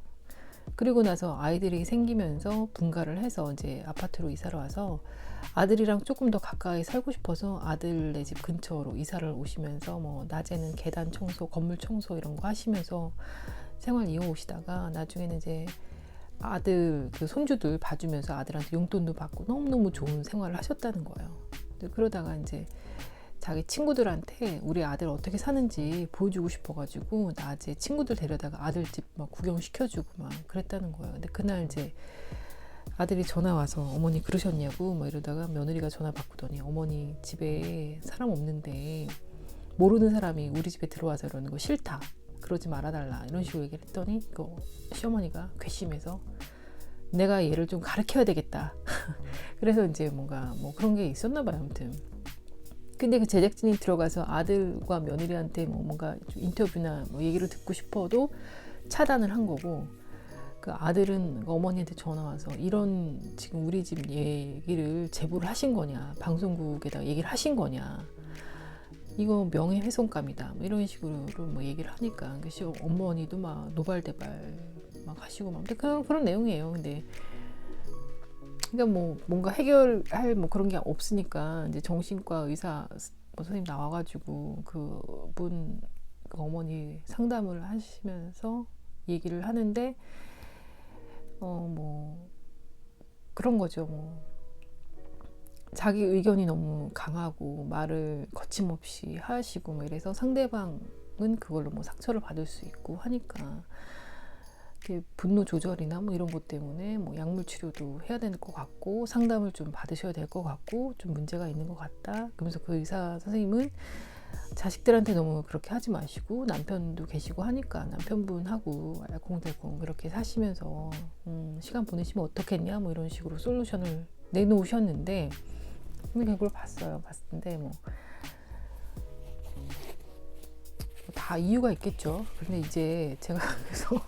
그리고 나서 아이들이 생기면서 분가를 해서 이제 아파트로 이사를 와서 아들이랑 조금 더 가까이 살고 싶어서 아들네 집 근처로 이사를 오시면서 뭐 낮에는 계단 청소, 건물 청소 이런 거 하시면서 생활 이어오시다가 나중에는 이제 아들 그 손주들 봐주면서 아들한테 용돈도 받고 너무너무 좋은 생활을 하셨다는 거예요. 그러다가 이제 자기 친구들한테 우리 아들 어떻게 사는지 보여주고 싶어가지고 낮에 친구들 데려다가 아들 집 막 구경시켜주고 막 그랬다는 거예요. 근데 그날 이제 아들이 전화 와서 어머니 그러셨냐고 막 이러다가 며느리가 전화 받고더니 어머니 집에 사람 없는데 모르는 사람이 우리 집에 들어와서 이러는 거 싫다. 그러지 말아달라. 이런 식으로 얘기를 했더니 그 시어머니가 괘씸해서 내가 얘를 좀 가르쳐야 되겠다. 그래서 이제 뭔가 뭐 그런 게 있었나 봐요. 아무튼. 근데 그 제작진이 들어가서 아들과 며느리한테 뭐 뭔가 좀 인터뷰나 뭐 얘기를 듣고 싶어도 차단을 한 거고 그 아들은 어머니한테 전화 와서 이런 지금 우리 집 얘기를 제보를 하신 거냐 방송국에다 얘기를 하신 거냐 이거 명예훼손감이다 뭐 이런 식으로 뭐 얘기를 하니까 어머니도 막 노발대발 막 하시고 막 그런 내용이에요. 근데 그러니까 뭐 뭔가 해결할 뭐 그런 게 없으니까 이제 정신과 의사 뭐 선생님 나와가지고 그분 그 어머니 상담을 하시면서 얘기를 하는데 뭐 그런 거죠. 뭐 자기 의견이 너무 강하고 말을 거침없이 하시고 뭐 이래서 상대방은 그걸로 뭐 상처를 받을 수 있고 하니까 분노 조절이나 뭐 이런 것 때문에 뭐 약물 치료도 해야 될 것 같고 상담을 좀 받으셔야 될 것 같고 좀 문제가 있는 것 같다. 그러면서 그 의사 선생님은 자식들한테 너무 그렇게 하지 마시고 남편도 계시고 하니까 남편분하고 알콩달콩 그렇게 사시면서 시간 보내시면 어떻겠냐 뭐 이런 식으로 솔루션을 내놓으셨는데 근데 그걸 봤어요. 봤는데 뭐 다 이유가 있겠죠. 근데 이제 제가 그래서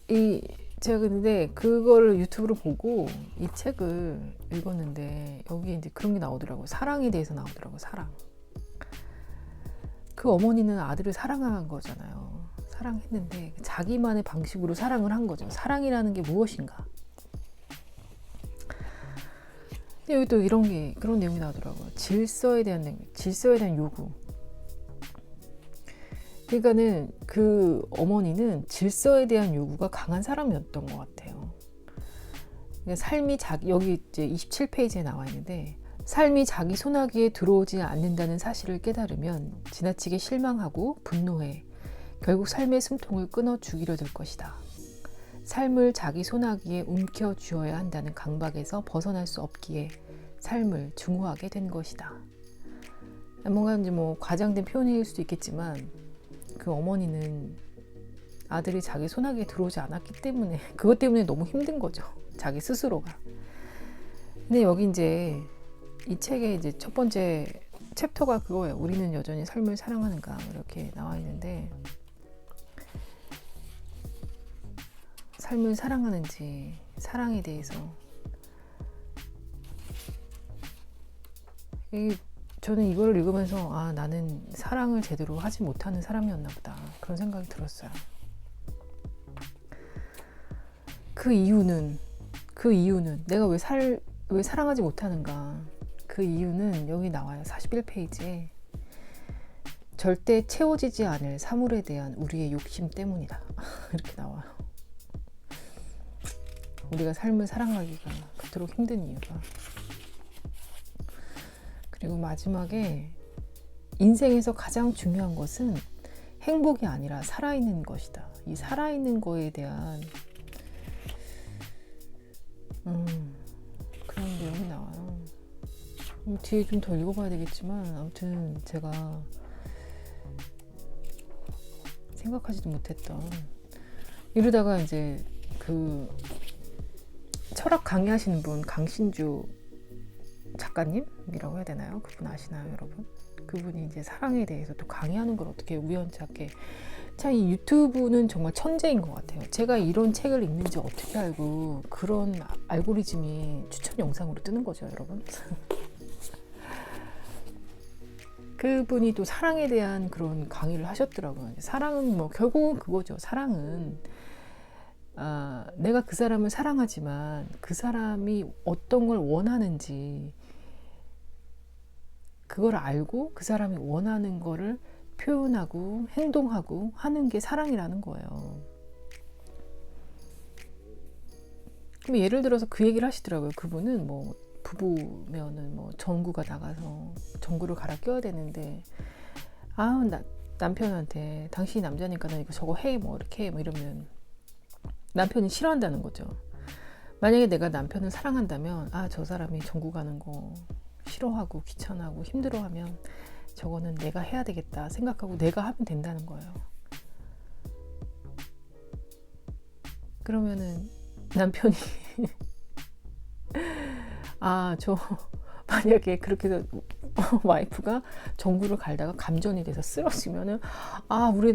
이 제가 근데 그거를 유튜브로 보고 이 책을 읽었는데 여기 이제 그런 게 나오더라고요. 사랑에 대해서 나오더라고요. 사랑. 그 어머니는 아들을 사랑한 거잖아요. 사랑했는데 자기만의 방식으로 사랑을 한 거죠. 사랑이라는 게 무엇인가? 근데 여기 또 그런 내용이 나오더라고요. 질서에 대한 요구. 그러니까는 그 어머니는 질서에 대한 요구가 강한 사람이었던 것 같아요. 그러니까 삶이 여기 이제 27페이지에 나와 있는데, 삶이 자기 손아귀에 들어오지 않는다는 사실을 깨달으면 지나치게 실망하고 분노해 결국 삶의 숨통을 끊어 죽이려 들 것이다. 삶을 자기 손아귀에 움켜 쥐어야 한다는 강박에서 벗어날 수 없기에 삶을 증오하게 된 것이다. 뭔가 이제 뭐 과장된 표현일 수도 있겠지만 그 어머니는 아들이 자기 손아귀에 들어오지 않았기 때문에 그것 때문에 너무 힘든 거죠. 자기 스스로가. 근데 여기 이제 이 책의 이제 첫 번째 챕터가 그거예요. 우리는 여전히 삶을 사랑하는가 이렇게 나와 있는데, 삶을 사랑하는지 사랑에 대해서 저는 이걸 읽으면서 나는 사랑을 제대로 하지 못하는 사람이었나 보다 그런 생각이 들었어요. 그 이유는 내가 왜 사랑하지 못하는가? 그 이유는 여기 나와요. 41페이지에 절대 채워지지 않을 사물에 대한 우리의 욕심 때문이다. 이렇게 나와요. 우리가 삶을 사랑하기가 그토록 힘든 이유가. 그리고 마지막에 인생에서 가장 중요한 것은 행복이 아니라 살아있는 것이다. 이 살아있는 거에 대한 그런 내용이 나와요. 뒤에 좀 더 읽어봐야 되겠지만 아무튼 제가 생각하지도 못했던, 이러다가 이제 그 철학 강의하시는 분 강신주 작가님이라고 해야 되나요? 그분 아시나요, 여러분? 그분이 이제 사랑에 대해서 또 강의하는 걸 어떻게 우연찮게, 참 이 유튜브는 정말 천재인 것 같아요. 제가 이런 책을 읽는지 어떻게 알고 그런 알고리즘이 추천 영상으로 뜨는 거죠, 여러분. 그분이 또 사랑에 대한 그런 강의를 하셨더라고요. 사랑은 뭐 결국은 그거죠. 사랑은 내가 그 사람을 사랑하지만 그 사람이 어떤 걸 원하는지 그걸 알고 그 사람이 원하는 거를 표현하고 행동하고 하는 게 사랑이라는 거예요. 그럼 예를 들어서 그 얘기를 하시더라고요. 그분은 뭐 부부면은 뭐 전구가 나가서 전구를 갈아 껴야 되는데 남편한테 당신이 남자니까 나 이거 저거 해 뭐 이렇게 해 뭐 이러면 남편이 싫어한다는 거죠. 만약에 내가 남편을 사랑한다면 저 사람이 전구 가는 거 싫어하고 귀찮아하고 힘들어하면 저거는 내가 해야 되겠다 생각하고 내가 하면 된다는 거예요. 그러면은 남편이 저 만약에 그렇게 해서 와이프가 전구를 갈다가 감전이 돼서 쓰러지면은 우리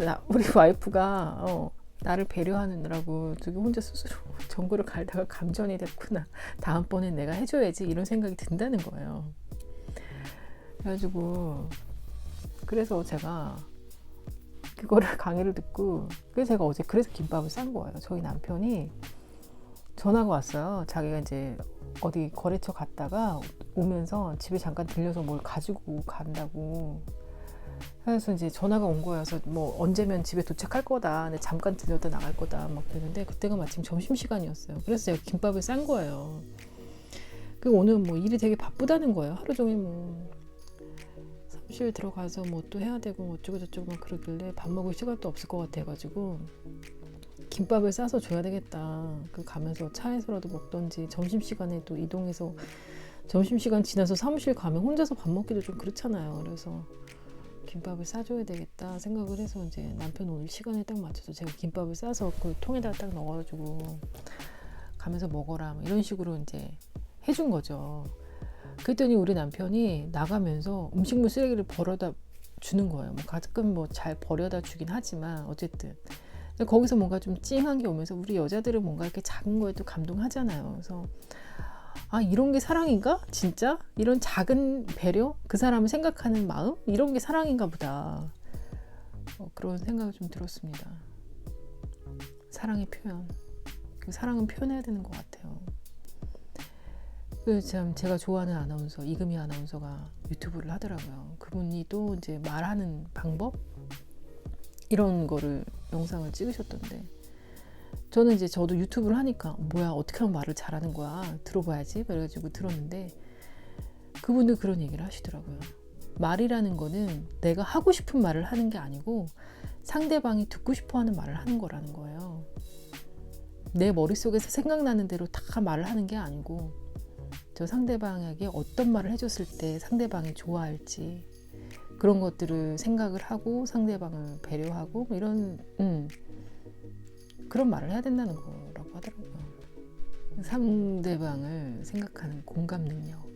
와이프가 나를 배려하느라고 저기 혼자 스스로 전구를 갈다가 감전이 됐구나. 다음번엔 내가 해줘야지 이런 생각이 든다는 거예요. 그래서 제가 그거를 강의를 듣고 그래서 제가 어제 김밥을 싼 거예요. 저희 남편이 전화가 왔어요. 자기가 이제 어디 거래처 갔다가 오면서 집에 잠깐 들려서 뭘 가지고 간다고. 그래서 이제 전화가 온 거예요. 그래서 뭐 언제면 집에 도착할 거다. 근데 잠깐 들렸다 나갈 거다. 막 그랬는데 그때가 마침 점심시간이었어요. 그래서 제가 김밥을 싼 거예요. 오늘 뭐 일이 되게 바쁘다는 거예요. 하루 종일 뭐 사무실 들어가서 뭐 또 해야 되고 뭐 어쩌고 저쩌고 막 그러길래 밥 먹을 시간도 없을 것 같아가지고 김밥을 싸서 줘야 되겠다. 가면서 차에서라도 먹던지 점심시간에 또 이동해서 점심시간 지나서 사무실 가면 혼자서 밥 먹기도 좀 그렇잖아요. 그래서 김밥을 싸줘야 되겠다 생각을 해서 이제 남편 올 시간에 딱 맞춰서 제가 김밥을 싸서 그 통에다 딱 넣어가지고 가면서 먹어라 뭐 이런 식으로 이제 해준 거죠. 그랬더니 우리 남편이 나가면서 음식물 쓰레기를 버려다 주는 거예요. 뭐 가끔 뭐 잘 버려다 주긴 하지만 어쨌든 거기서 뭔가 좀 찡한 게 오면서 우리 여자들은 뭔가 이렇게 작은 거에도 감동하잖아요. 그래서 아, 이런 게 사랑인가? 진짜? 이런 작은 배려? 그 사람을 생각하는 마음? 이런 게 사랑인가 보다. 그런 생각이 좀 들었습니다. 사랑의 표현. 그 사랑은 표현해야 되는 것 같아요. 참 제가 좋아하는 아나운서 이금희 아나운서가 유튜브를 하더라고요. 그분이 또 이제 말하는 방법 이런 거를 영상을 찍으셨던데 저는 이제 저도 유튜브를 하니까 뭐야 어떻게 하면 말을 잘하는 거야 들어봐야지 그래가지고 들었는데 그분도 그런 얘기를 하시더라고요. 말이라는 거는 내가 하고 싶은 말을 하는 게 아니고 상대방이 듣고 싶어하는 말을 하는 거라는 거예요. 내 머릿속에서 생각나는 대로 다 말을 하는 게 아니고 저 상대방에게 어떤 말을 해줬을 때 상대방이 좋아할지 그런 것들을 생각을 하고 상대방을 배려하고 이런 그런 말을 해야 된다는 거라고 하더라고요. 상대방을 생각하는 공감 능력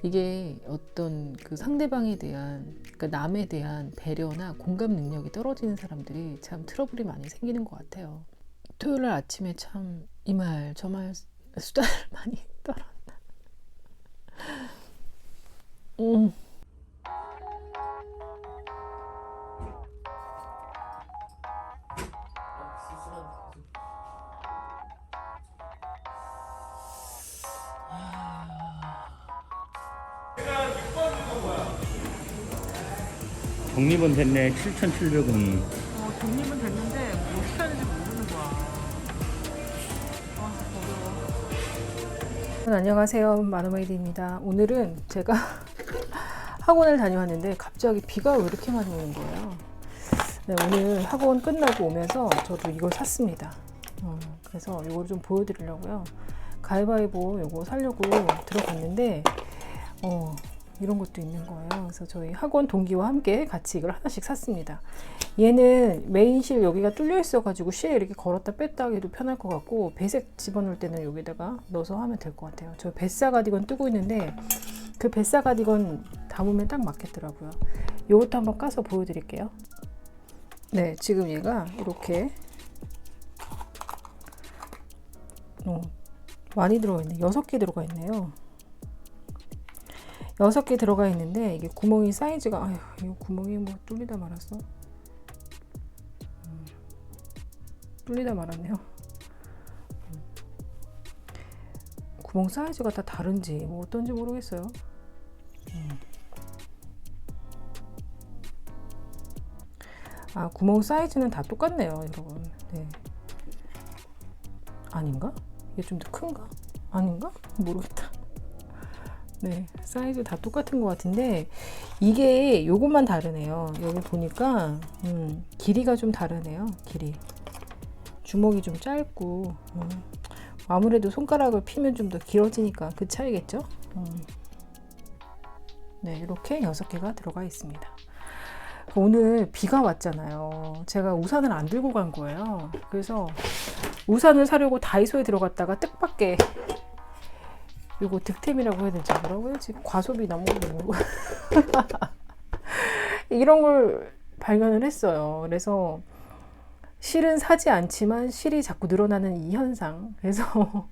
이게 어떤 그 상대방에 대한 그러니까 남에 대한 배려나 공감 능력이 떨어지는 사람들이 참 트러블이 많이 생기는 것 같아요. 토요일 아침에 참 이 말 저 말 수다를 많이 떨었나. 적립은 됐네. 7,700원이. 독립은 됐는데 어떻게 하는지 모르는 거야. 어려워. 안녕하세요. 마누메이드입니다. 오늘은 제가 학원을 다녀왔는데 갑자기 비가 왜 이렇게 많이 오는 거예요. 네, 오늘 학원 끝나고 오면서 저도 이걸 샀습니다. 그래서 이걸 좀 보여드리려고요. 가위바위보 이거 사려고 들어갔는데 이런 것도 있는 거예요. 그래서 저희 학원 동기와 함께 같이 이걸 하나씩 샀습니다. 얘는 메인실 여기가 뚫려 있어가지고 실에 이렇게 걸었다 뺐다 하기도 편할 것 같고 배색 집어넣을 때는 여기다가 넣어서 하면 될 것 같아요. 저 뱃사 가디건 뜨고 있는데 그 뱃사 가디건 담으면 딱 맞겠더라고요. 이것도 한번 까서 보여드릴게요. 네, 지금 얘가 이렇게 많이 들어가 있네. 6개 들어가 있네요. 6개 들어가 있는데 이게 구멍이 사이즈가 아휴 이 구멍이 뭐 뚫리다 말았어. 뚫리다 말았네요. 구멍 사이즈가 다 다른지 뭐 어떤지 모르겠어요. 아, 구멍 사이즈는 다 똑같네요, 여러분. 네. 아닌가? 이게 좀 더 큰가? 아닌가? 모르겠다. 네, 사이즈 다 똑같은 것 같은데 이게 요것만 다르네요. 여기 보니까 길이가 좀 다르네요. 길이 주먹이 좀 짧고 아무래도 손가락을 피면 좀 더 길어지니까 그 차이겠죠. 네, 이렇게 6개가 들어가 있습니다. 오늘 비가 왔잖아요. 제가 우산을 안 들고 간 거예요. 그래서 우산을 사려고 다이소에 들어갔다가 뜻밖의 이거 득템이라고 해야 되지 뭐라고 해야지 과소비 너무 이런 걸 발견을 했어요. 그래서 실은 사지 않지만 실이 자꾸 늘어나는 이 현상. 그래서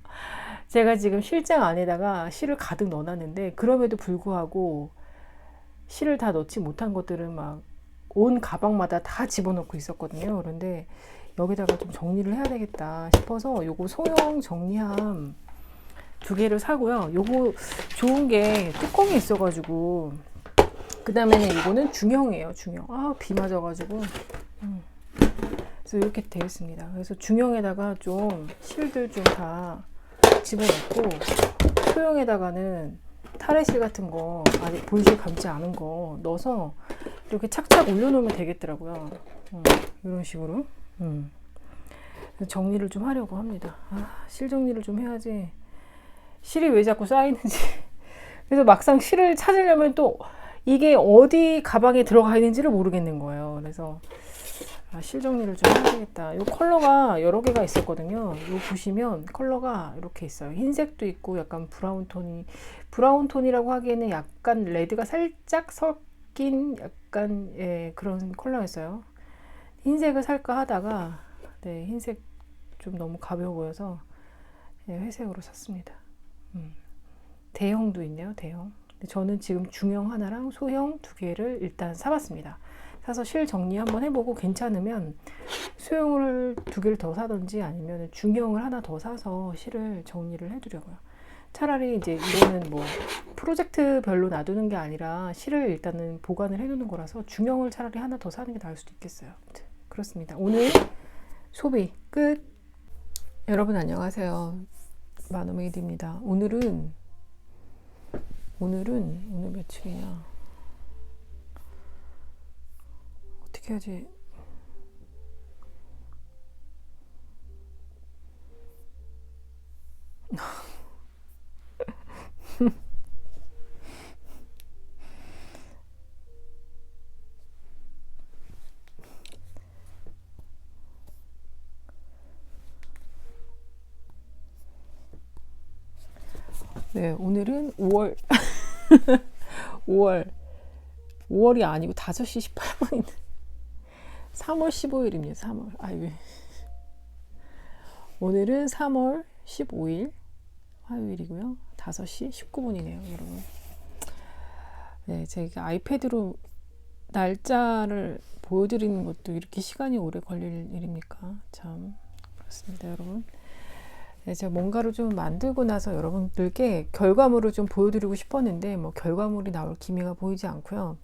제가 지금 실장 안에다가 실을 가득 넣어놨는데 그럼에도 불구하고 실을 다 넣지 못한 것들은 막 온 가방마다 다 집어넣고 있었거든요. 그런데 여기다가 좀 정리를 해야 되겠다 싶어서 요거 소형 정리함 2개를 사고요. 요거 좋은 게 뚜껑이 있어가지고 그 다음에는 이거는 중형이에요. 중형. 아, 비 맞아가지고 그래서 이렇게 되어 있습니다. 그래서 중형에다가 좀 실들 좀 다 집어넣고 소형에다가는 타레실 같은 거 아직 볼실 감지 않은 거 넣어서 이렇게 착착 올려놓으면 되겠더라고요. 이런 식으로 정리를 좀 하려고 합니다. 아, 실 정리를 좀 해야지. 실이 왜 자꾸 쌓이는지. 그래서 막상 실을 찾으려면 또 이게 어디 가방에 들어가 있는지를 모르겠는 거예요. 그래서 실 정리를 좀 해야 되겠다. 이 컬러가 여러 개가 있었거든요. 이 보시면 컬러가 이렇게 있어요. 흰색도 있고 약간 브라운 톤이라고 하기에는 약간 레드가 살짝 섞인 약간 그런 컬러였어요. 흰색을 살까 하다가 흰색 좀 너무 가벼워 보여서 회색으로 샀습니다. 대형도 있네요. 대형. 저는 지금 중형 하나랑 소형 2개를 일단 사봤습니다. 사서 실 정리 한번 해보고 괜찮으면 소형을 2개를 더 사든지 아니면 중형을 하나 더 사서 실을 정리를 해두려고요. 차라리 이제 이거는 뭐 프로젝트별로 놔두는 게 아니라 실을 일단은 보관을 해두는 거라서 중형을 차라리 하나 더 사는 게 나을 수도 있겠어요. 그렇습니다. 오늘 소비 끝. 여러분 안녕하세요. 마노메이드입니다. 오늘 며칠이냐? 어떻게 하지? 네, 오늘은 5월 5월이 아니고 5시 18분인데 3월 15일입니다. 3월. 왜? 오늘은 3월 15일 화요일이고요. 5시 19분이네요, 여러분. 네, 제가 아이패드로 날짜를 보여드리는 것도 이렇게 시간이 오래 걸릴 일입니까? 참 그렇습니다, 여러분. 네, 제가 뭔가를 좀 만들고 나서 여러분들께 결과물을 좀 보여드리고 싶었는데 뭐 결과물이 나올 기미가 보이지 않고요.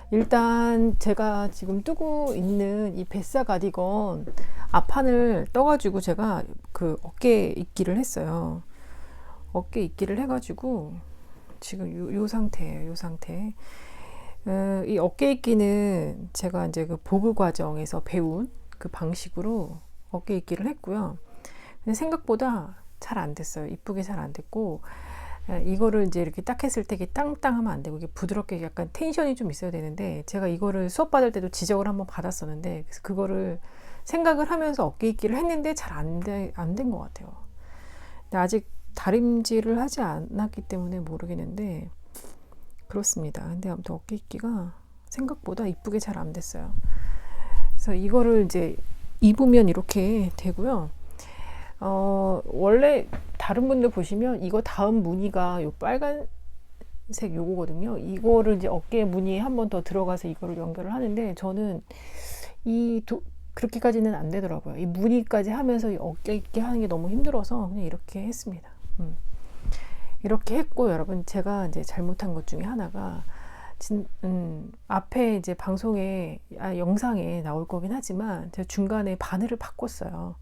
일단 제가 지금 뜨고 있는 이 베사 가디건 앞판을 떠가지고 제가 그 어깨 입기를 했어요. 어깨 입기를 해가지고 지금 요 상태예요. 요 상태. 이 어깨 입기는 제가 이제 그 보그 과정에서 배운 그 방식으로 어깨 입기를 했고요. 근데 생각보다 잘 안 됐어요. 이쁘게 잘 안 됐고, 이거를 이제 이렇게 딱 했을 때 이게 땅땅하면 안 되고, 이게 부드럽게 약간 텐션이 좀 있어야 되는데, 제가 이거를 수업 받을 때도 지적을 한번 받았었는데, 그래서 그거를 생각을 하면서 어깨 입기를 했는데 잘 안 된 것 같아요. 근데 아직 다림질을 하지 않았기 때문에 모르겠는데, 그렇습니다. 근데 아무튼 어깨 입기가 생각보다 이쁘게 잘 안 됐어요. 그래서 이거를 이제 입으면 이렇게 되고요. 원래 다른 분들 보시면 이거 다음 무늬가 요 빨간색 요거거든요. 이거를 이제 어깨에 무늬에 한 번 더 들어가서 이거를 연결을 하는데 저는 그렇게까지는 안 되더라고요. 이 무늬까지 하면서 이 어깨 입기 하는 게 너무 힘들어서 그냥 이렇게 했습니다. 이렇게 했고, 여러분 제가 이제 잘못한 것 중에 하나가 앞에 이제 방송에 영상에 나올 거긴 하지만 제가 중간에 바늘을 바꿨어요.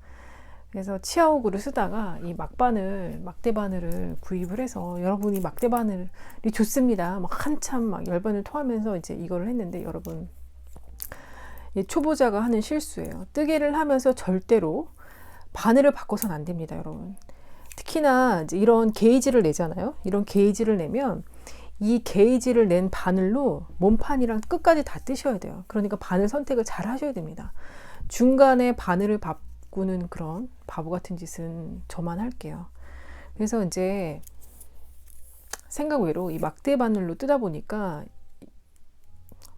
그래서 치아오그를 쓰다가 이 막대 바늘을 구입을 해서, 여러분이 막대 바늘이 좋습니다. 막 한참 막 열반을 토하면서 이제 이거를 했는데, 여러분 초보자가 하는 실수예요. 뜨개를 하면서 절대로 바늘을 바꿔서는 안 됩니다, 여러분. 특히나 이제 이런 게이지를 내잖아요. 이런 게이지를 내면 이 게이지를 낸 바늘로 몸판이랑 끝까지 다 뜨셔야 돼요. 그러니까 바늘 선택을 잘 하셔야 됩니다. 중간에 바늘을 바꾸는 그런 바보 같은 짓은 저만 할게요. 그래서 이제 생각 외로 이 막대 바늘로 뜨다 보니까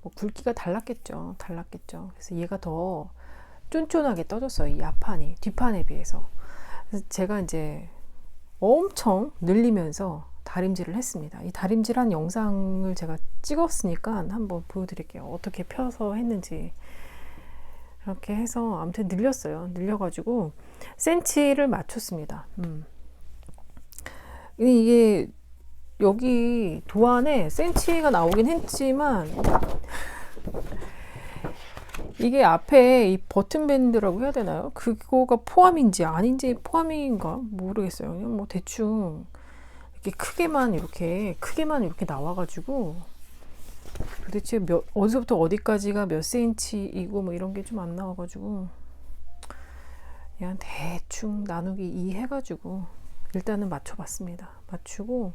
뭐 굵기가 달랐겠죠. 그래서 얘가 더 쫀쫀하게 떠졌어요. 이 앞판이 뒷판에 비해서. 그래서 제가 이제 엄청 늘리면서 다림질을 했습니다. 이 다림질한 영상을 제가 찍었으니까 한번 보여드릴게요. 어떻게 펴서 했는지. 이렇게 해서 아무튼 늘렸어요. 늘려가지고 센치를 맞췄습니다. 이게 여기 도안에 센치가 나오긴 했지만 이게 앞에 이 버튼 밴드라고 해야 되나요? 그거가 포함인지 아닌지 포함인가 모르겠어요. 그냥 뭐 대충 이렇게 크게만 이렇게 나와가지고 도대체 어디서부터 어디까지가 몇 센치이고 뭐 이런 게 좀 안 나와가지고 그냥 대충 나누기 2 해가지고 일단은 맞춰봤습니다. 맞추고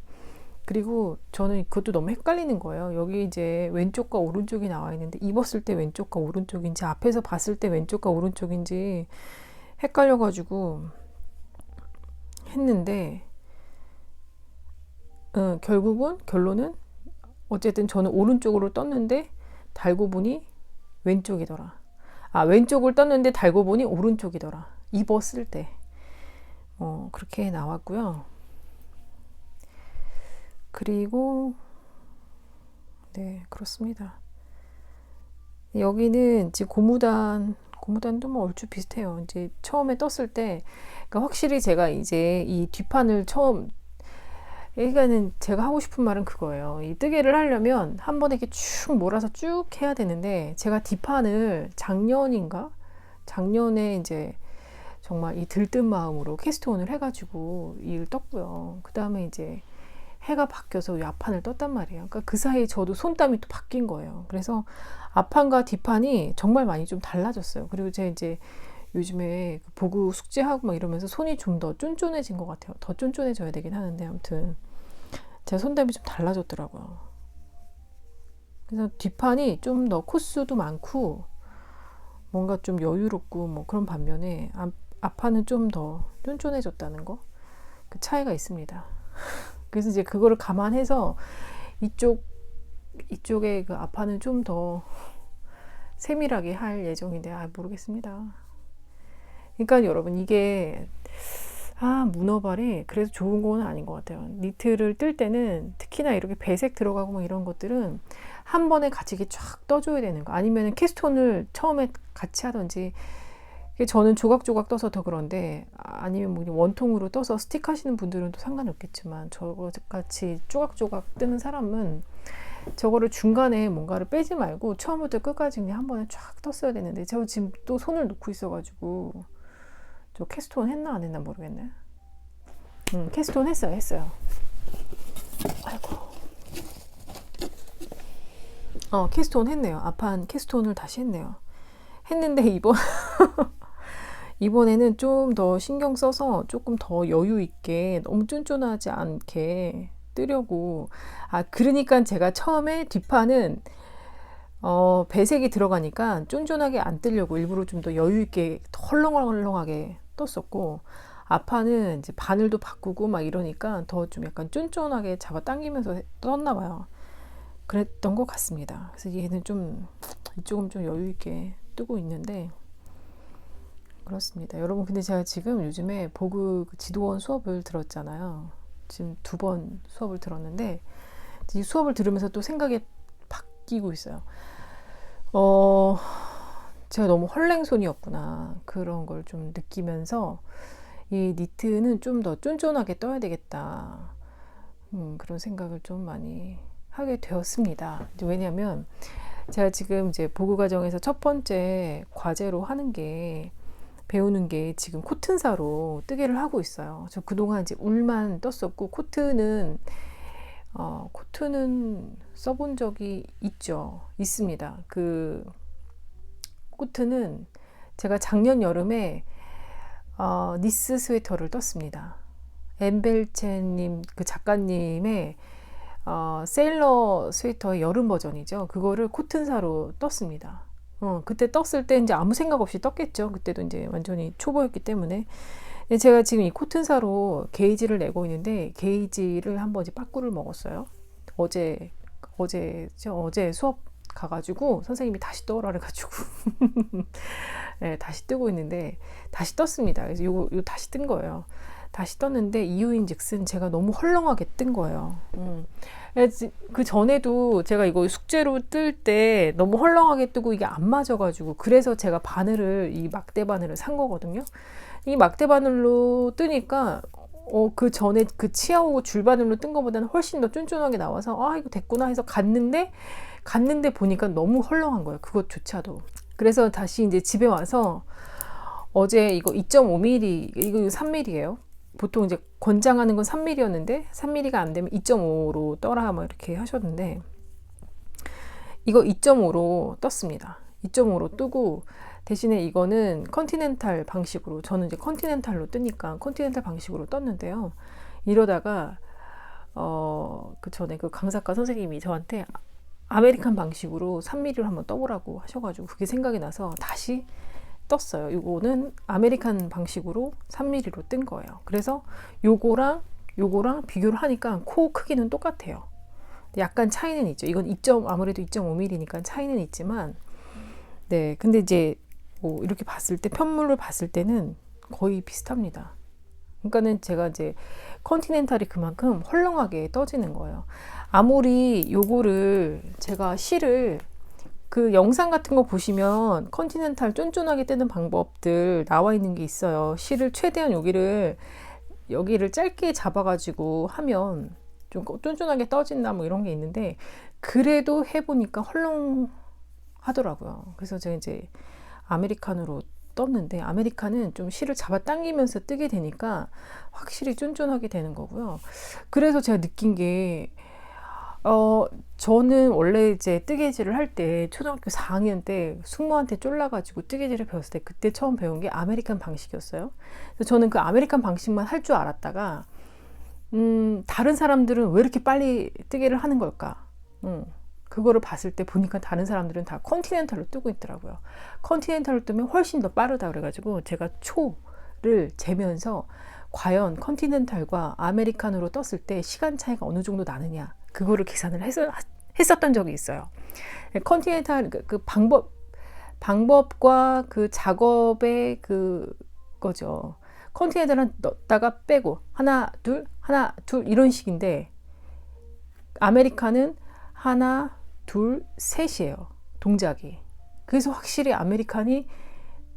그리고 저는 그것도 너무 헷갈리는 거예요. 여기 이제 왼쪽과 오른쪽이 나와 있는데 입었을 때 왼쪽과 오른쪽인지 앞에서 봤을 때 왼쪽과 오른쪽인지 헷갈려가지고 했는데 결론은 어쨌든 저는 오른쪽으로 떴는데 달고 보니 왼쪽이더라. 왼쪽을 떴는데 달고 보니 오른쪽이더라. 입었을 때. 그렇게 나왔고요. 그리고 네, 그렇습니다. 여기는 지금 고무단도 뭐 얼추 비슷해요. 이제 처음에 떴을 때, 그러니까 확실히 제가 이제 이 뒷판을 그러니까는 제가 하고 싶은 말은 그거예요. 이 뜨개를 하려면 한 번에 이렇게 쭉 몰아서 쭉 해야 되는데, 제가 뒷판을 작년에 이제 정말 이 들뜬 마음으로 캐스트온을 해가지고 이를 떴고요. 그 다음에 이제 해가 바뀌어서 이 앞판을 떴단 말이에요. 그러니까 그 사이에 저도 손땀이 또 바뀐 거예요. 그래서 앞판과 뒷판이 정말 많이 좀 달라졌어요. 그리고 제가 이제 요즘에 보고 숙제하고 막 이러면서 손이 좀 더 쫀쫀해진 것 같아요. 더 쫀쫀해져야 되긴 하는데 아무튼 제 손땀이 좀 달라졌더라고요. 그래서 뒷판이 좀 더 코수도 많고 뭔가 좀 여유롭고 뭐 그런 반면에 앞판은 좀 더 쫀쫀해졌다는 거, 그 차이가 있습니다. 그래서 이제 그거를 감안해서 이쪽에 그 앞판은 좀 더 세밀하게 할 예정인데 모르겠습니다. 그러니까 여러분 이게 문어발이 그래서 좋은 건 아닌 것 같아요. 니트를 뜰 때는 특히나 이렇게 배색 들어가고 뭐 이런 것들은 한 번에 같이 이렇게 쫙 떠줘야 되는 거, 아니면 캐스톤을 처음에 같이 하든지. 저는 조각조각 떠서 더 그런데, 아니면 뭐 원통으로 떠서 스틱 하시는 분들은 또 상관없겠지만, 저같이 조각조각 뜨는 사람은 저거를 중간에 뭔가를 빼지 말고 처음부터 끝까지 그냥 한 번에 쫙 떴어야 되는데, 제가 지금 또 손을 놓고 있어가지고 저 캐스톤 했나 안 했나 모르겠네. 캐스톤 했어요. 아이고. 캐스톤 했네요. 앞판 캐스톤을 다시 했네요. 했는데 이번에는 좀 더 신경 써서 조금 더 여유 있게, 너무 쫀쫀하지 않게 뜨려고. 그러니까 제가 처음에 뒷판은 배색이 들어가니까 쫀쫀하게 안 뜨려고 일부러 좀 더 여유 있게 헐렁헐렁하게 떴었고, 앞판은 이제 바늘도 바꾸고 막 이러니까 더 좀 약간 쫀쫀하게 잡아 당기면서 떴나 봐요. 그랬던 것 같습니다. 그래서 얘는 이쪽은 좀 여유 있게 뜨고 있는데, 그렇습니다. 여러분, 근데 제가 지금 요즘에 보그 지도원 수업을 들었잖아요. 지금 2번 수업을 들었는데, 이 수업을 들으면서 또 생각이 바뀌고 있어요. 제가 너무 헐랭손이었구나. 그런 걸 좀 느끼면서 이 니트는 좀 더 쫀쫀하게 떠야 되겠다. 그런 생각을 좀 많이 하게 되었습니다. 왜냐하면 제가 지금 이제 보그 과정에서 첫 번째 과제로 배우는 게 지금 코튼사로 뜨개를 하고 있어요. 저 그동안 이제 울만 떴었고, 코튼은 써본 적이 있습니다. 그 코튼은 제가 작년 여름에 니스 스웨터를 떴습니다. 엠벨체님, 그 작가님의 세일러 스웨터의 여름 버전이죠. 그거를 코튼사로 떴습니다. 그때 떴을 때 이제 아무 생각 없이 떴겠죠. 그때도 이제 완전히 초보였기 때문에. 제가 지금 이 코튼사로 게이지를 내고 있는데, 게이지를 한번 이제 빠꾸를 먹었어요. 어제 수업 가가지고 선생님이 다시 떠오라 그래가지고 네, 다시 뜨고 있는데, 다시 떴습니다. 그래서 요 다시 뜬 거예요. 다시 떴는데 이유인즉슨 제가 너무 헐렁하게 뜬 거예요. 그 전에도 제가 이거 숙제로 뜰 때 너무 헐렁하게 뜨고 이게 안 맞아가지고, 그래서 제가 이 막대 바늘을 산 거거든요. 이 막대 바늘로 뜨니까 그 전에 그 치아오고 줄 바늘로 뜬 것보다는 훨씬 더 쫀쫀하게 나와서 이거 됐구나 해서 갔는데 보니까 너무 헐렁한 거예요. 그것조차도. 그래서 다시 이제 집에 와서 어제 이거 2.5mm, 이거 3mm예요. 보통 이제 권장하는 건 3mm였는데 3mm가 안 되면 2.5로 떠라 뭐 이렇게 하셨는데, 이거 2.5로 떴습니다. 2.5로 뜨고, 대신에 이거는 컨티넨탈 방식으로, 저는 이제 컨티넨탈로 뜨니까 컨티넨탈 방식으로 떴는데요. 이러다가 그 전에 그 강사과 선생님이 저한테 아메리칸 방식으로 3mm로 한번 떠보라고 하셔가지고 그게 생각이 나서 다시 떴어요. 이거는 아메리칸 방식으로 3mm로 뜬 거예요. 그래서 요거랑 비교를 하니까 코 크기는 똑같아요. 약간 차이는 있죠. 이건 아무래도 2.5mm니까 차이는 있지만, 네. 근데 이제 뭐 이렇게 봤을 때, 편물을 봤을 때는 거의 비슷합니다. 그러니까는 제가 이제 컨티넨탈이 그만큼 헐렁하게 떠지는 거예요. 아무리 요거를 제가 실을 그 영상 같은 거 보시면 컨티넨탈 쫀쫀하게 뜨는 방법들 나와 있는 게 있어요. 실을 최대한 여기를 짧게 잡아가지고 하면 좀 쫀쫀하게 떠진다 뭐 이런 게 있는데, 그래도 해보니까 헐렁하더라고요. 그래서 제가 이제 아메리칸으로 떴는데, 아메리칸은 좀 실을 잡아 당기면서 뜨게 되니까 확실히 쫀쫀하게 되는 거고요. 그래서 제가 느낀 게 저는 원래 이제 뜨개질을 할 때 초등학교 4학년 때 숙모한테 쫄라가지고 뜨개질을 배웠을 때 그때 처음 배운 게 아메리칸 방식이었어요. 그래서 저는 그 아메리칸 방식만 할 줄 알았다가 다른 사람들은 왜 이렇게 빨리 뜨개를 하는 걸까? 그거를 봤을 때 보니까 다른 사람들은 다 컨티넨탈로 뜨고 있더라고요. 컨티넨탈로 뜨면 훨씬 더 빠르다 그래가지고 제가 초를 재면서 과연 컨티넨탈과 아메리칸으로 떴을 때 시간 차이가 어느 정도 나느냐, 그거를 계산을 했었던 적이 있어요. 컨티넨탈 그 방법과 그 작업의 그거죠. 컨티넨탈은 넣었다가 빼고 하나 둘 이런 식인데, 아메리칸은 하나 둘 셋이에요, 동작이. 그래서 확실히 아메리칸이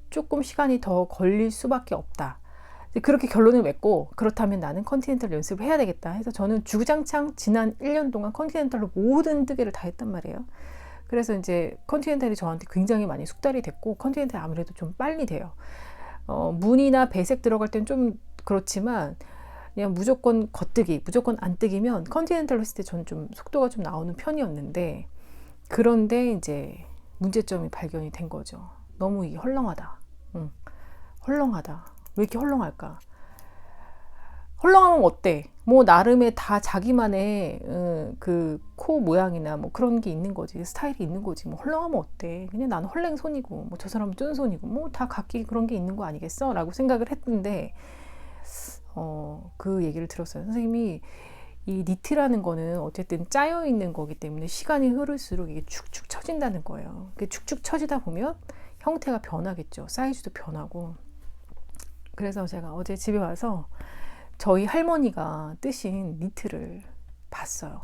조금 시간이 더 걸릴 수밖에 없다. 그렇게 결론을 맺고, 그렇다면 나는 컨티넨탈 연습을 해야 되겠다 해서 저는 주구장창 지난 1년 동안 컨티넨탈로 모든 뜨개를 다 했단 말이에요. 그래서 이제 컨티넨탈이 저한테 굉장히 많이 숙달이 됐고, 컨티넨탈이 아무래도 좀 빨리 돼요. 무늬나 배색 들어갈 땐 좀 그렇지만 그냥 무조건 겉뜨기, 무조건 안 뜨기면 컨티넨탈로 했을 때 저는 좀 속도가 좀 나오는 편이었는데, 그런데 이제 문제점이 발견이 된 거죠. 너무 이게 헐렁하다. 헐렁하다. 왜 이렇게 헐렁할까? 헐렁하면 어때? 뭐 나름의 다 자기만의 그 코 모양이나 뭐 그런 게 있는 거지, 스타일이 있는 거지. 뭐 헐렁하면 어때? 그냥 나는 헐랭손이고 뭐 저 사람은 쫀손이고 뭐 다 각기 그런 게 있는 거 아니겠어? 라고 생각을 했는데, 그 얘기를 들었어요. 선생님이 이 니트라는 거는 어쨌든 짜여 있는 거기 때문에 시간이 흐를수록 이게 축축 처진다는 거예요. 축축 처지다 보면 형태가 변하겠죠. 사이즈도 변하고. 그래서 제가 어제 집에 와서 저희 할머니가 뜨신 니트를 봤어요.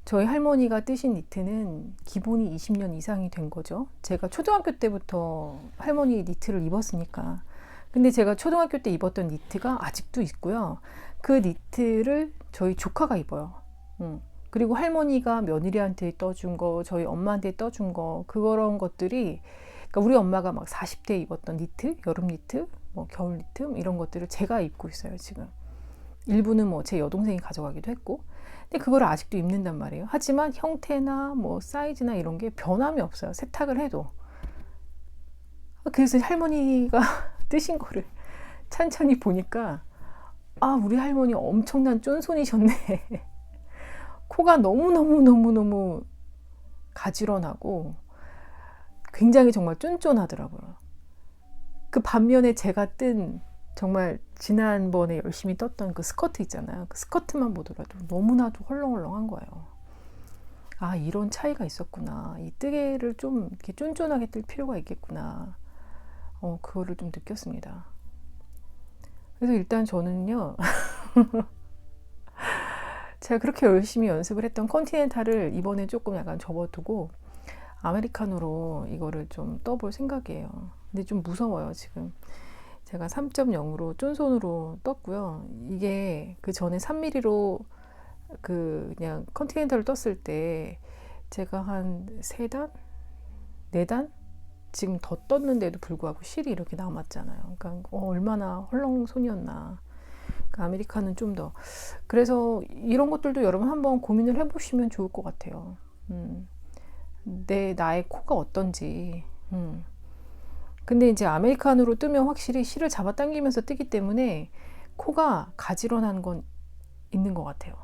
저희 할머니가 뜨신 니트는 기본이 20년 이상이 된 거죠. 제가 초등학교 때부터 할머니 니트를 입었으니까. 근데 제가 초등학교 때 입었던 니트가 아직도 있고요. 그 니트를 저희 조카가 입어요. 그리고 할머니가 며느리한테 떠준 거, 저희 엄마한테 떠준 거, 그런 것들이, 그러니까 우리 엄마가 막 40대 입었던 니트, 여름 니트, 뭐 겨울 니트 이런 것들을 제가 입고 있어요, 지금. 일부는 뭐 제 여동생이 가져가기도 했고. 근데 그걸 아직도 입는단 말이에요. 하지만 형태나 뭐 사이즈나 이런 게 변함이 없어요, 세탁을 해도. 그래서 할머니가 뜨신 거를 찬찬히 보니까, 아, 우리 할머니 엄청난 쫀손이셨네. 코가 너무너무 가지런하고 굉장히 정말 쫀쫀하더라고요. 그 반면에 제가 뜬 정말 지난번에 열심히 떴던 그 스커트 있잖아요. 그 스커트만 보더라도 너무나도 헐렁헐렁한 거예요. 아, 이런 차이가 있었구나. 이 뜨개를 좀 이렇게 쫀쫀하게 뜰 필요가 있겠구나. 그거를 좀 느꼈습니다. 그래서 일단 저는요, 제가 그렇게 열심히 연습을 했던 컨티넨탈을 이번에 조금 약간 접어두고 아메리칸으로 이거를 좀 떠볼 생각이에요. 근데 좀 무서워요, 지금. 제가 3.0으로 쫀손으로 떴고요. 이게 그 전에 3mm로 그냥 컨티넨탈을 떴을 때 제가 한 3단? 4단? 지금 더 떴는데도 불구하고 실이 이렇게 남았잖아요. 그러니까 얼마나 헐렁손이었나. 그러니까 아메리카는 좀 더. 그래서 이런 것들도 여러분 한번 고민을 해보시면 좋을 것 같아요. 나의 코가 어떤지. 근데 이제 아메리칸으로 뜨면 확실히 실을 잡아당기면서 뜨기 때문에 코가 가지런한 건 있는 것 같아요.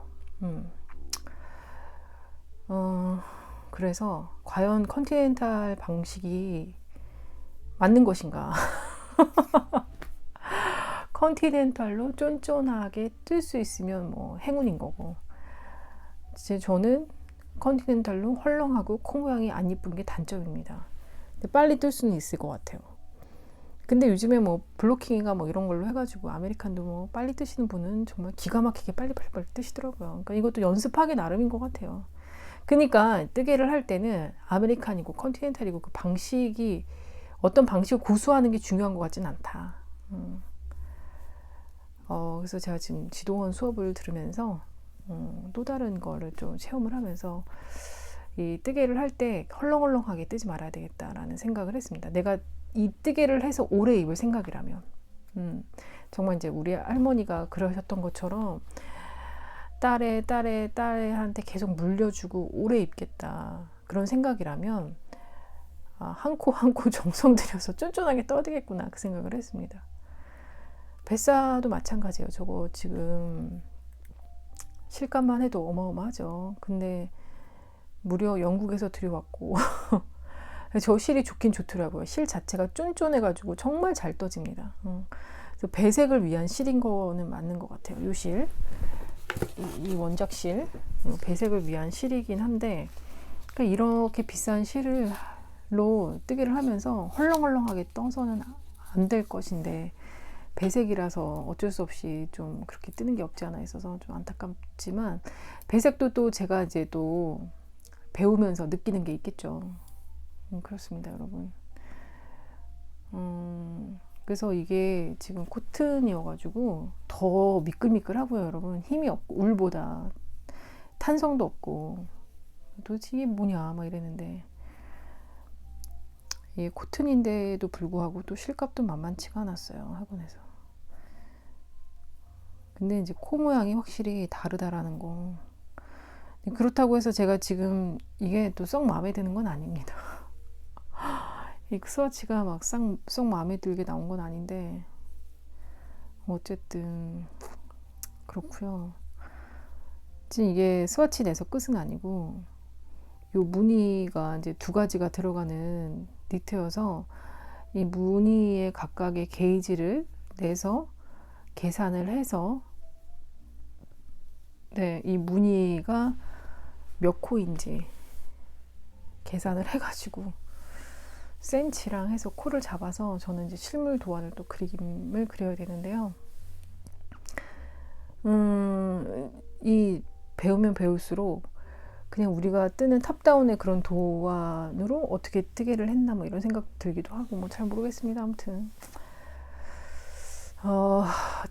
그래서 과연 컨티넨탈 방식이 맞는 것인가? 컨티넨탈로 쫀쫀하게 뜰 수 있으면 뭐 행운인 거고, 이제 저는 컨티넨탈로 헐렁하고 코 모양이 안 이쁜 게 단점입니다. 근데 빨리 뜰 수는 있을 것 같아요. 근데 요즘에 뭐 블로킹인가 뭐 이런 걸로 해가지고 아메리칸도 뭐 빨리 뜨시는 분은 정말 기가 막히게 빨리 뜨시더라고요. 그러니까 이것도 연습하기 나름인 것 같아요. 그러니까 뜨개를 할 때는 아메리칸이고 컨티넨탈이고 그 방식이 어떤 방식을 고수하는 게 중요한 것 같진 않다. 그래서 제가 지금 지도원 수업을 들으면서 또 다른 거를 좀 체험을 하면서 이 뜨개를 할 때 헐렁헐렁하게 뜨지 말아야 되겠다라는 생각을 했습니다. 내가 이 뜨개를 해서 오래 입을 생각이라면, 정말 이제 우리 할머니가 그러셨던 것처럼 딸한테 계속 물려주고 오래 입겠다 그런 생각이라면, 한 코 한 코 정성 들여서 쫀쫀하게 떠야 되겠구나 그 생각을 했습니다. 뱃사도 마찬가지예요. 저거 지금 실감만 해도 어마어마하죠. 근데 무려 영국에서 들여왔고 저 실이 좋긴 좋더라고요. 실 자체가 쫀쫀해가지고 정말 잘 떠집니다. 그래서 배색을 위한 실인 거는 맞는 것 같아요. 이 실, 이 원작 실, 배색을 위한 실이긴 한데, 그러니까 이렇게 비싼 실로 뜨개를 하면서 헐렁헐렁하게 떠서는 안 될 것인데, 배색이라서 어쩔 수 없이 좀 그렇게 뜨는 게 없지 않아 있어서 좀 안타깝지만, 배색도 또 제가 이제 또 배우면서 느끼는 게 있겠죠. 그렇습니다, 여러분. 그래서 이게 지금 코튼이어가지고 더 미끌미끌하고요, 여러분. 힘이 없고, 울보다 탄성도 없고, 도대체 이게 뭐냐 막 이랬는데, 이게 코튼인데도 불구하고 또 실값도 만만치가 않았어요, 학원에서. 근데 이제 코 모양이 확실히 다르다라는 거. 그렇다고 해서 제가 지금 이게 또 썩 마음에 드는 건 아닙니다. 이 스와치가 막 썩 마음에 들게 나온 건 아닌데, 어쨌든 그렇고요. 지금 이게 스와치 내서 끝은 아니고, 요 무늬가 이제 두 가지가 들어가는 니트여서 이 무늬의 각각의 게이지를 내서 계산을 해서, 네, 이 무늬가 몇 코인지 계산을 해가지고 센치랑 해서 코를 잡아서 저는 이제 실물 도안을 또 그림을 그려야 되는데요. 이 배우면 배울수록 그냥 우리가 뜨는 탑다운의 그런 도안으로 어떻게 뜨개를 했나 뭐 이런 생각 들기도 하고 뭐 잘 모르겠습니다. 아무튼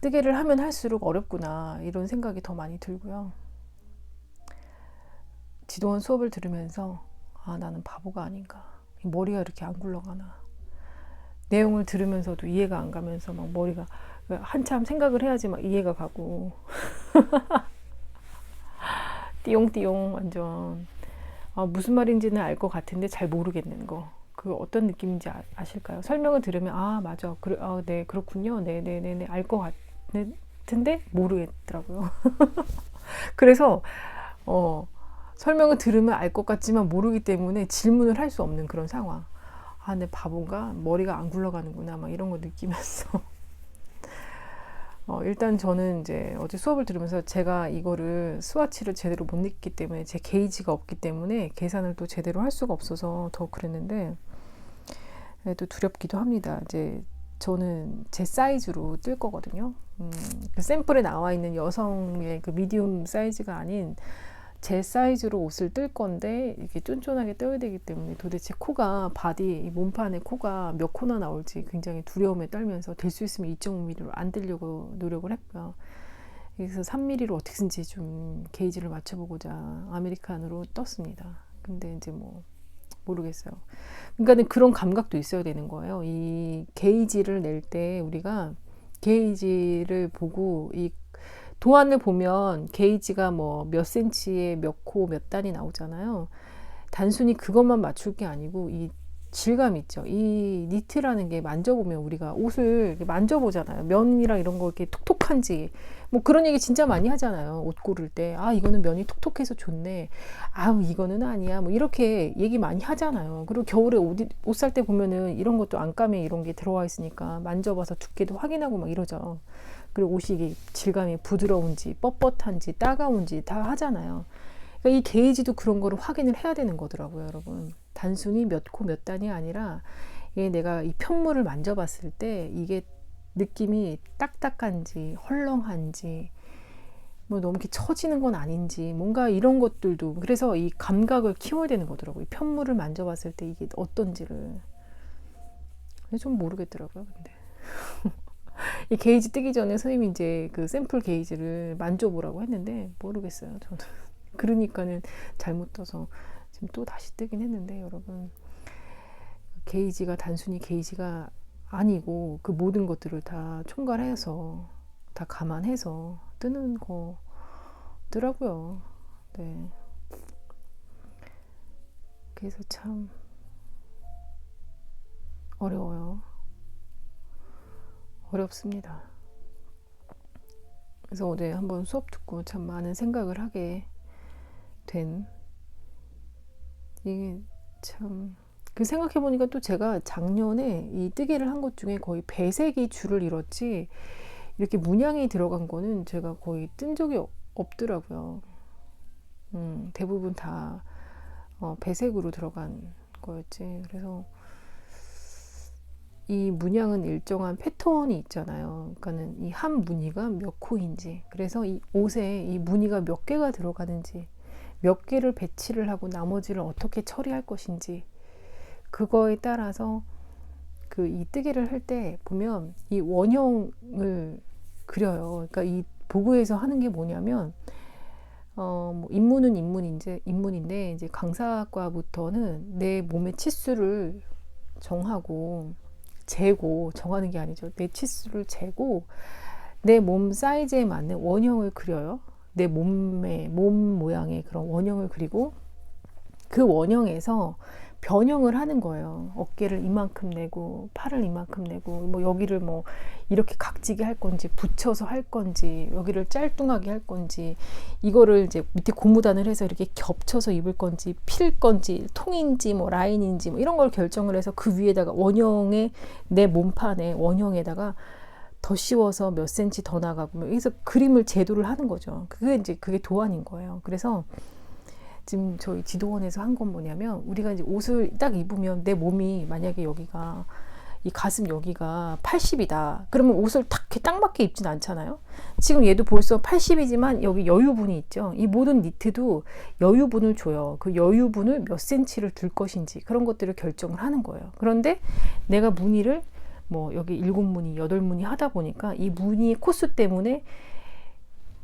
뜨개를 하면 할수록 어렵구나 이런 생각이 더 많이 들고요. 지도원 수업을 들으면서 나는 바보가 아닌가, 머리가 이렇게 안 굴러가나, 내용을 들으면서도 이해가 안 가면서 막 머리가 한참 생각을 해야지 막 이해가 가고 띠용띠용 완전 무슨 말인지는 알 것 같은데 잘 모르겠는 거, 그 어떤 느낌인지 아실까요? 설명을 들으면 맞아, 그래, 네 그렇군요, 네네네네 알 것 같은데 모르겠더라고요. 그래서 설명을 들으면 알 것 같지만 모르기 때문에 질문을 할 수 없는 그런 상황. 내 바본가? 머리가 안 굴러가는구나 막 이런 거 느끼면서 일단 저는 이제 어제 수업을 들으면서 제가 이거를 스와치를 제대로 못 읽기 때문에, 제 게이지가 없기 때문에 계산을 또 제대로 할 수가 없어서 더 그랬는데, 또 두렵기도 합니다. 이제 저는 제 사이즈로 뜰 거거든요. 그 샘플에 나와 있는 여성의 그 미디움 사이즈가 아닌 제 사이즈로 옷을 뜰 건데, 이게 쫀쫀하게 떠야 되기 때문에 도대체 코가, 바디 몸판에 코가 몇 코나 나올지 굉장히 두려움에 떨면서 될 수 있으면 2.5mm로 안 뜨려고 노력을 했고요. 그래서 3mm로 어떻게든지 좀 게이지를 맞춰보고자 아메리칸으로 떴습니다. 근데 이제 뭐 모르겠어요. 그러니까 그런 감각도 있어야 되는 거예요. 이 게이지를 낼 때 우리가 게이지를 보고, 이 도안을 보면 게이지가 뭐 몇 센치에 몇 코 몇 단이 나오잖아요. 단순히 그것만 맞출 게 아니고 이 질감 있죠. 이 니트라는 게 만져보면 우리가 옷을 이렇게 만져보잖아요. 면이랑 이런 거 이렇게 톡톡한지 뭐 그런 얘기 진짜 많이 하잖아요. 옷 고를 때 아 이거는 면이 톡톡해서 좋네. 아우 이거는 아니야. 뭐 이렇게 얘기 많이 하잖아요. 그리고 겨울에 옷 살 때 보면은 이런 것도 안감에 이런 게 들어와 있으니까 만져봐서 두께도 확인하고 막 이러죠. 그리고 옷이 이게 질감이 부드러운지 뻣뻣한지 따가운지 다 하잖아요. 그러니까 이 게이지도 그런 거를 확인을 해야 되는 거더라고요, 여러분. 단순히 몇 코 몇 단이 아니라 이게 내가 이 편물을 만져봤을 때 이게 느낌이 딱딱한지 헐렁한지 뭐 너무 이렇게 처지는 건 아닌지 뭔가 이런 것들도 그래서 이 감각을 키워야 되는 거더라고요. 이 편물을 만져봤을 때 이게 어떤지를 좀 모르겠더라고요. 근데 이 게이지 뜨기 전에 선생님이 이제 그 샘플 게이지를 만져보라고 했는데 모르겠어요. 저는 그러니까는 잘못 떠서 지금 또 다시 뜨긴 했는데 여러분 게이지가 단순히 게이지가 아니고 그 모든 것들을 다 총괄해서 다 감안해서 뜨는 거더라고요. 네. 그래서 참 어려워요. 어렵습니다. 그래서 어제 한번 수업 듣고 참 많은 생각을 하게 된 이게 참 그 생각해보니까 또 제가 작년에 이 뜨개를 한 것 중에 거의 배색이 줄을 이뤘지 이렇게 문양이 들어간 거는 제가 거의 뜬 적이 없더라고요. 대부분 다 배색으로 들어간 거였지. 그래서 이 문양은 일정한 패턴이 있잖아요. 그러니까는 이 한 무늬가 몇 코인지, 그래서 이 옷에 이 무늬가 몇 개가 들어가는지, 몇 개를 배치를 하고 나머지를 어떻게 처리할 것인지, 그거에 따라서 그 이 뜨개를 할 때 보면 이 원형을 그려요. 그러니까 이 보고에서 하는 게 뭐냐면 뭐 인문은 인문인데 이제 강사과부터는 내 몸의 치수를 정하고 재고, 정하는 게 아니죠. 내 치수를 재고 내 몸 사이즈에 맞는 원형을 그려요. 내 몸의 몸 모양의 그런 원형을 그리고 그 원형에서 변형을 하는 거예요. 어깨를 이만큼 내고 팔을 이만큼 내고 뭐 여기를 뭐 이렇게 각지게 할 건지 붙여서 할 건지 여기를 짤뚱하게 할 건지 이거를 이제 밑에 고무단을 해서 이렇게 겹쳐서 입을 건지 필 건지 통인지 뭐 라인인지 뭐 이런 걸 결정을 해서 그 위에다가 원형에 내 몸판에 원형에다가 더 씌워서 몇 센치 더 나가고 그래서 그림을 제도를 하는 거죠. 그게 도안인 거예요. 그래서 지금 저희 지도원에서 한 건 뭐냐면 우리가 이제 옷을 딱 입으면 내 몸이 만약에 여기가 이 가슴 여기가 80이다. 그러면 옷을 딱 맞게 입진 않잖아요. 지금 얘도 벌써 80이지만 여기 여유분이 있죠. 이 모든 니트도 여유분을 줘요. 그 여유분을 몇 센치를 둘 것인지 그런 것들을 결정을 하는 거예요. 그런데 내가 무늬를 뭐 여기 7무늬, 8무늬 하다 보니까 이 무늬 코수 때문에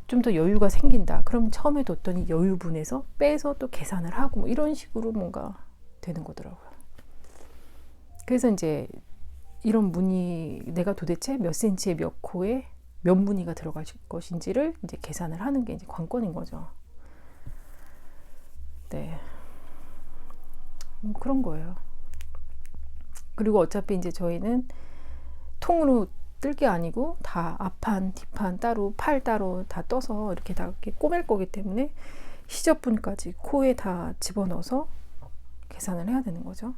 좀 더 여유가 생긴다. 그럼 처음에 뒀던 이 여유분에서 빼서 또 계산을 하고 뭐 이런 식으로 뭔가 되는 거더라고요. 그래서 이제 이런 무늬 내가 도대체 몇 센치에 몇 코에 몇 무늬가 들어갈 것인지를 이제 계산을 하는 게 이제 관건인 거죠. 네. 그런 거예요. 그리고 어차피 이제 저희는 통으로 뜰 게 아니고 다 앞판, 뒷판 따로, 팔 따로 다 떠서 이렇게 다 이렇게 꼬맬 거기 때문에 시접분까지 코에 다 집어넣어서 계산을 해야 되는 거죠.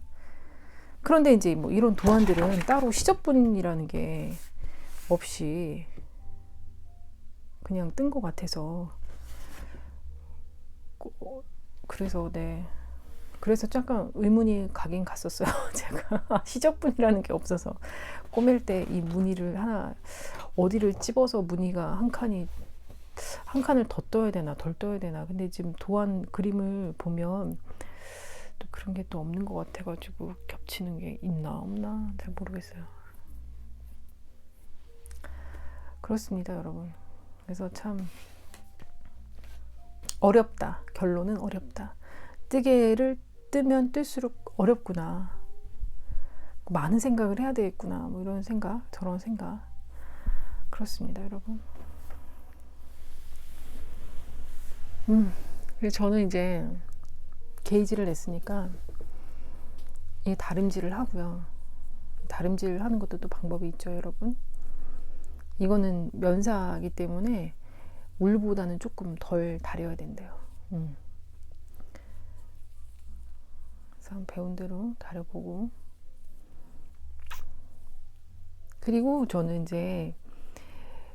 그런데 이제 뭐 이런 도안들은 따로 시접분이라는 게 없이 그냥 뜬 것 같아서 그래서 네. 그래서 잠깐 의문이 가긴 갔었어요. 제가 시접분이라는 게 없어서 꼬맬 때 이 무늬를 하나 어디를 찝어서 무늬가 한 칸을 더 떠야 되나 덜 떠야 되나. 근데 지금 도안 그림을 보면 또 그런 게 또 없는 것 같아가지고 겹치는 게 있나 없나 잘 모르겠어요. 그렇습니다, 여러분. 그래서 참 어렵다. 결론은 어렵다. 뜨개를 뜨면 뜰수록 어렵구나. 많은 생각을 해야 되겠구나. 뭐 이런 생각, 저런 생각. 그렇습니다, 여러분. 그래서 저는 이제 게이지를 냈으니까 이 다림질을 하고요. 다림질 하는 것도 또 방법이 있죠, 여러분. 이거는 면사이기 때문에 울보다는 조금 덜 다려야 된대요. 그래서 배운 대로 다려보고. 그리고 저는 이제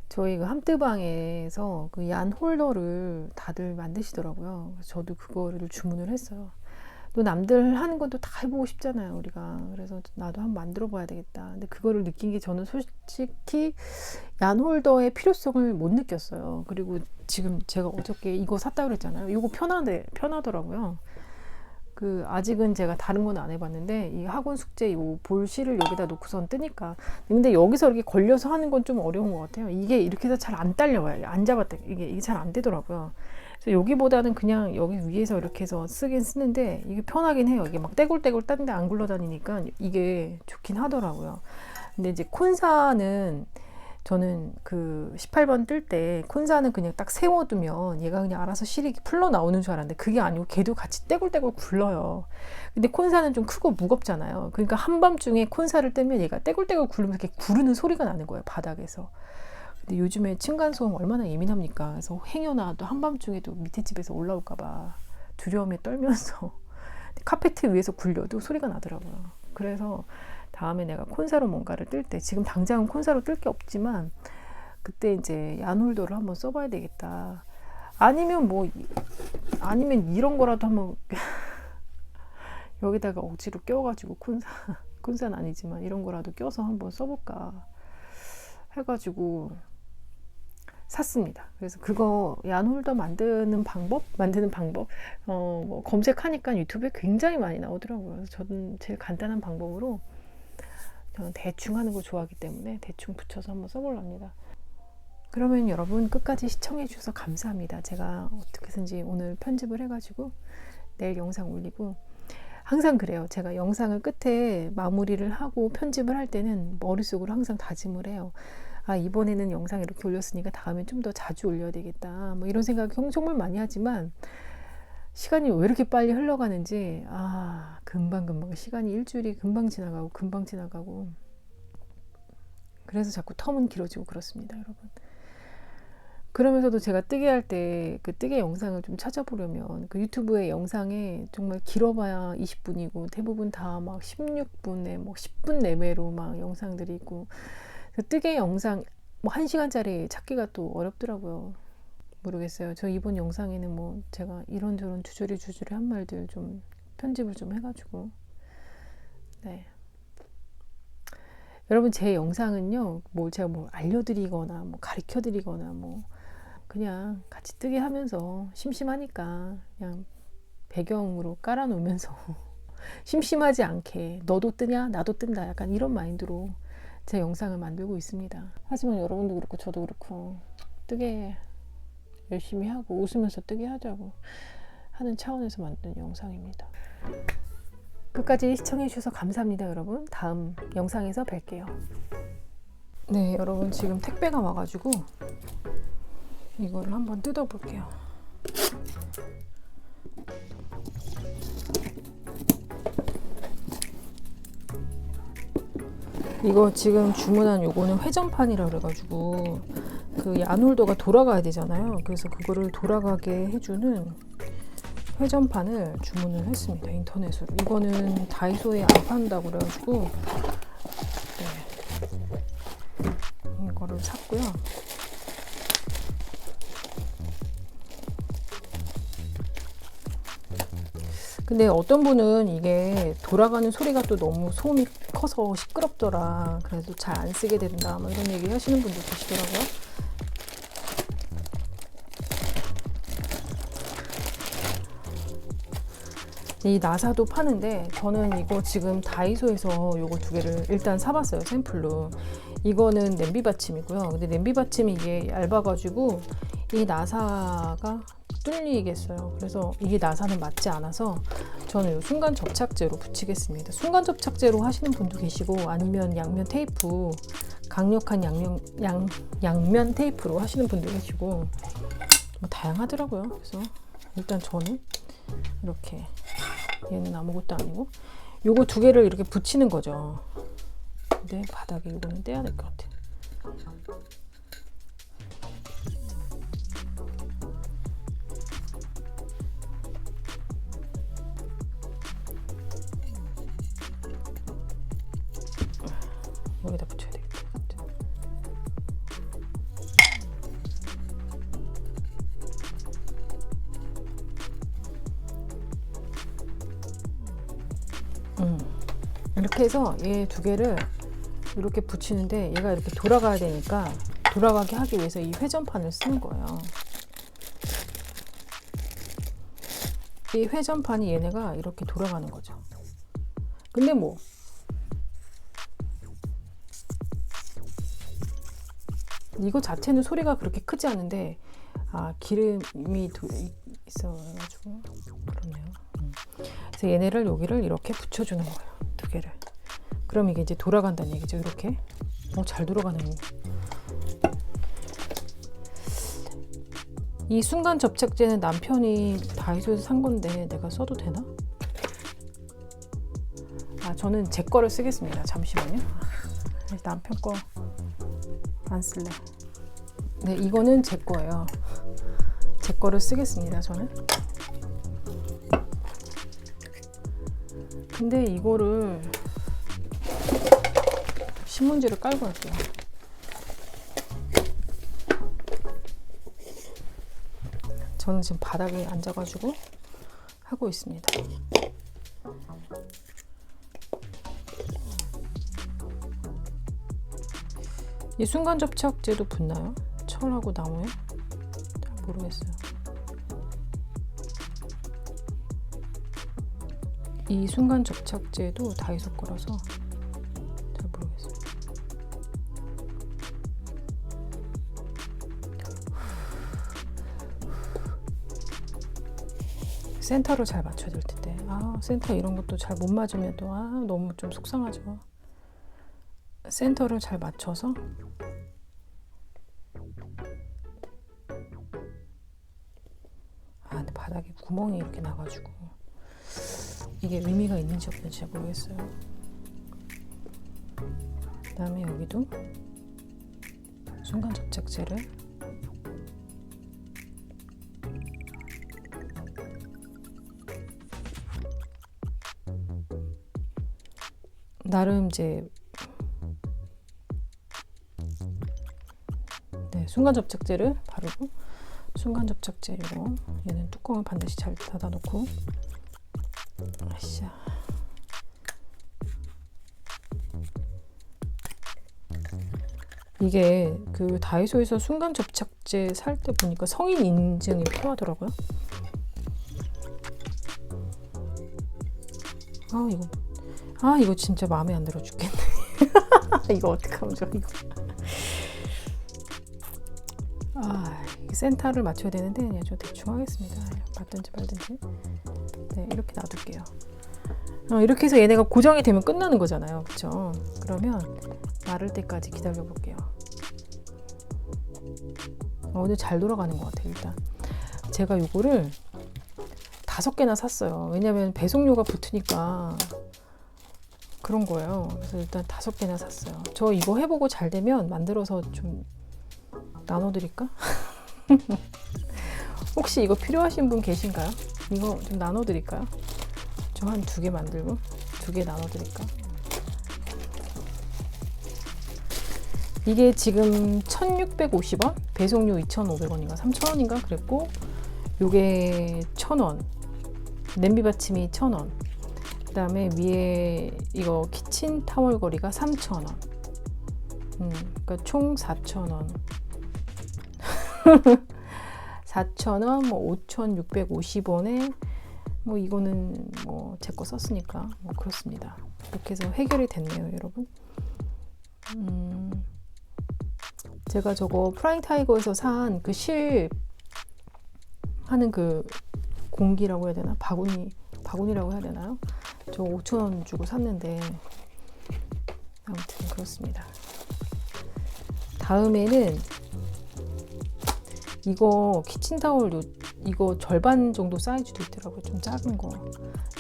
저희 그 함뜨방에서 그 얀 홀더를 다들 만드시더라고요. 그래서 저도 그거를 주문을 했어요. 또 남들 하는 것도 다 해보고 싶잖아요, 우리가. 그래서 나도 한번 만들어 봐야 되겠다. 근데 그거를 느낀 게 저는 솔직히 얀 홀더의 필요성을 못 느꼈어요. 그리고 지금 제가 어저께 이거 샀다 그랬잖아요. 이거 편하더라고요. 그 아직은 제가 다른 건 안 해봤는데 이 학원 숙제 요 볼실을 여기다 놓고선 뜨니까. 근데 여기서 이렇게 걸려서 하는 건 좀 어려운 것 같아요. 이게 이렇게 해서 잘 안 딸려와요. 안 잡았다 이게 잘 안 되더라고요. 그래서 여기보다는 그냥 여기 위에서 이렇게 해서 쓰긴 쓰는데 이게 편하긴 해요. 이게 막 떼굴떼굴 딴데 안 굴러다니니까 이게 좋긴 하더라고요. 근데 이제 콘사는 저는 그 18번 뜰 때 콘사는 그냥 딱 세워두면 얘가 그냥 알아서 실이 풀러 나오는 줄 알았는데 그게 아니고 걔도 같이 떼굴떼굴 굴러요. 근데 콘사는 좀 크고 무겁잖아요. 그러니까 한밤중에 콘사를 떼면 얘가 떼굴떼굴 굴르면서 이렇게 구르는 소리가 나는 거예요, 바닥에서. 근데 요즘에 층간소음 얼마나 예민합니까? 그래서 행여나 또 한밤중에도 밑에 집에서 올라올까봐 두려움에 떨면서 카페트 위에서 굴려도 소리가 나더라고요. 그래서 다음에 내가 콘사로 뭔가를 뜰 때, 지금 당장은 콘사로 뜰 게 없지만 그때 이제 얀홀더를 한번 써봐야 되겠다. 아니면 아니면 이런 거라도 한번 여기다가 억지로 껴가지고 콘사는 아니지만 이런 거라도 껴서 한번 써볼까 해가지고 샀습니다. 그래서 그거 얀홀더 만드는 방법 뭐 검색하니까 유튜브에 굉장히 많이 나오더라고요. 그래서 저는 제일 간단한 방법으로 저는 대충 하는 거 좋아하기 때문에 대충 붙여서 한번 써보려 합니다. 그러면 여러분 끝까지 시청해 주셔서 감사합니다. 제가 어떻게든지 오늘 편집을 해가지고 내일 영상 올리고, 항상 그래요. 제가 영상을 끝에 마무리를 하고 편집을 할 때는 머릿속으로 항상 다짐을 해요. 아, 이번에는 영상 이렇게 올렸으니까 다음엔 좀 더 자주 올려야 되겠다. 뭐 이런 생각 정말 많이 하지만 시간이 왜 이렇게 빨리 흘러가는지, 금방금방 시간이 일주일이 금방 지나가고 그래서 자꾸 텀은 길어지고 그렇습니다, 여러분. 그러면서도 제가 뜨개 할 때 그 뜨개 영상을 좀 찾아보려면 그 유튜브의 영상에 정말 길어봐야 20분이고 대부분 다 막 16분에 뭐 10분 내외로 막 영상들이 있고, 그 뜨개 영상 뭐 1시간짜리 찾기가 또 어렵더라고요. 모르겠어요. 저 이번 영상에는 뭐 제가 이런저런 주저리 한 말들 좀 편집을 좀 해가지고, 네. 여러분 제 영상은요, 뭐 제가 뭐 알려드리거나 뭐 가르쳐드리거나 뭐 그냥 같이 뜨게 하면서 심심하니까 그냥 배경으로 깔아놓으면서 심심하지 않게 너도 뜨냐 나도 뜬다 약간 이런 마인드로 제 영상을 만들고 있습니다. 하지만 여러분도 그렇고 저도 그렇고 뜨게 열심히 하고 웃으면서 뜨게 하자고 하는 차원에서 만든 영상입니다. 끝까지 시청해주셔서 감사합니다, 여러분. 다음 영상에서 뵐게요. 네, 여러분 지금 택배가 와가지고 이거를 한번 뜯어볼게요. 이거 지금 주문한 요거는 회전판이라 그래가지고 그 얀홀더가 돌아가야 되잖아요. 그래서 그거를 돌아가게 해주는 회전판을 주문을 했습니다, 인터넷으로. 이거는 다이소에 안 판다고 그래가지고 네, 이거를 샀고요. 근데 어떤 분은 이게 돌아가는 소리가 또 너무 소음이 커서 시끄럽더라, 그래서 잘 안 쓰게 된다, 뭐 이런 얘기 하시는 분도 계시더라고요. 이 나사도 파는데 저는 이거 지금 다이소에서 요거 2개를 일단 사봤어요, 샘플로. 이거는 냄비 받침이고요. 근데 냄비 받침이 이게 얇아가지고 이 나사가 뚫리겠어요. 그래서 이게 나사는 맞지 않아서 저는 요 순간 접착제로 붙이겠습니다. 순간 접착제로 하시는 분도 계시고 아니면 양면 테이프, 강력한 양면 테이프로 하시는 분도 계시고 뭐 다양하더라고요. 그래서 일단 저는 이렇게, 얘는 아무것도 아니고 요거 두 개를 이렇게 붙이는 거죠. 근데 바닥에 이거는 떼야 될 것 같아. 여기다 붙여야 되겠다. 이렇게 해서 얘 두 개를 이렇게 붙이는데 얘가 이렇게 돌아가야 되니까 돌아가게 하기 위해서 이 회전판을 쓰는 거예요. 이 회전판이 얘네가 이렇게 돌아가는 거죠. 근데 뭐 이거 자체는 소리가 그렇게 크지 않은데 기름이 있어가지고 그렇네요. 그래서 얘네를 여기를 이렇게 붙여주는 거예요. 두 개를. 그럼 이게 이제 돌아간다는 얘기죠. 이렇게. 잘 돌아가는. 이 순간 접착제는 남편이 다이소에서 산 건데 내가 써도 되나? 저는 제 거를 쓰겠습니다. 잠시만요. 남편 거 안 쓸래. 네, 이거는 제 거예요. 제 거를 쓰겠습니다. 저는. 근데 이거를 신문지를 깔고 할게요. 저는 지금 바닥에 앉아가지고 하고 있습니다. 이 순간 접착제도 붙나요? 철하고 나무에? 잘 모르겠어요. 이 순간 접착제도 다이소 거라서 잘 모르겠어요. 센터를 잘 맞춰야 될 텐데. 센터 이런 것도 잘 못 맞으면 또 너무 좀 속상하죠. 센터를 잘 맞춰서 근데 바닥에 구멍이 이렇게 나가지고 이게 의미가 있는지 없는지 잘 모르겠어요. 그 다음에 여기도 순간 접착제를 나름 이제 순간 접착제를 바르고 순간 접착제 이거 얘는 뚜껑을 반드시 잘 닫아 놓고 이게 그 다이소에서 순간 접착제 살 때 보니까 성인 인증이 필요하더라고요. 이거 진짜 마음에 안 들어 죽겠네. 이거 어떡하면 좋아 이거. 센터를 맞춰야 되는데 그냥 저 대충 하겠습니다. 맞든지 말든지. 네, 이렇게 놔둘게요. 이렇게 해서 얘네가 고정이 되면 끝나는 거잖아요. 그쵸? 그러면 마를 때까지 기다려 볼게요. 오늘 잘 돌아가는 것 같아요. 일단 제가 이거를 5개나 샀어요. 왜냐면 배송료가 붙으니까 그런 거예요. 그래서 일단 5개나 샀어요. 저 이거 해보고 잘 되면 만들어서 좀 나눠드릴까? 혹시 이거 필요하신 분 계신가요? 이거 좀 나눠드릴까요? 저 한 2개 만들고 2개 나눠드릴까? 이게 지금 1650원? 배송료 2500원인가 3000원인가 그랬고 요게 1000원 냄비 받침이 1000원 그 다음에 위에 이거 키친 타월 거리가 3000원 그러니까 총 4000원 4,000원, 뭐 5,650원에 뭐 이거는 뭐 제 거 썼으니까 뭐 그렇습니다. 이렇게 해서 해결이 됐네요, 여러분. 제가 저거 프라잉 타이거에서 산 그 실 하는 그 공기라고 해야 되나? 바구니라고 해야 되나요? 저 5,000원 주고 샀는데 아무튼 그렇습니다. 다음에는 이거 키친타올 이거 절반 정도 사이즈도 있더라고요. 좀 작은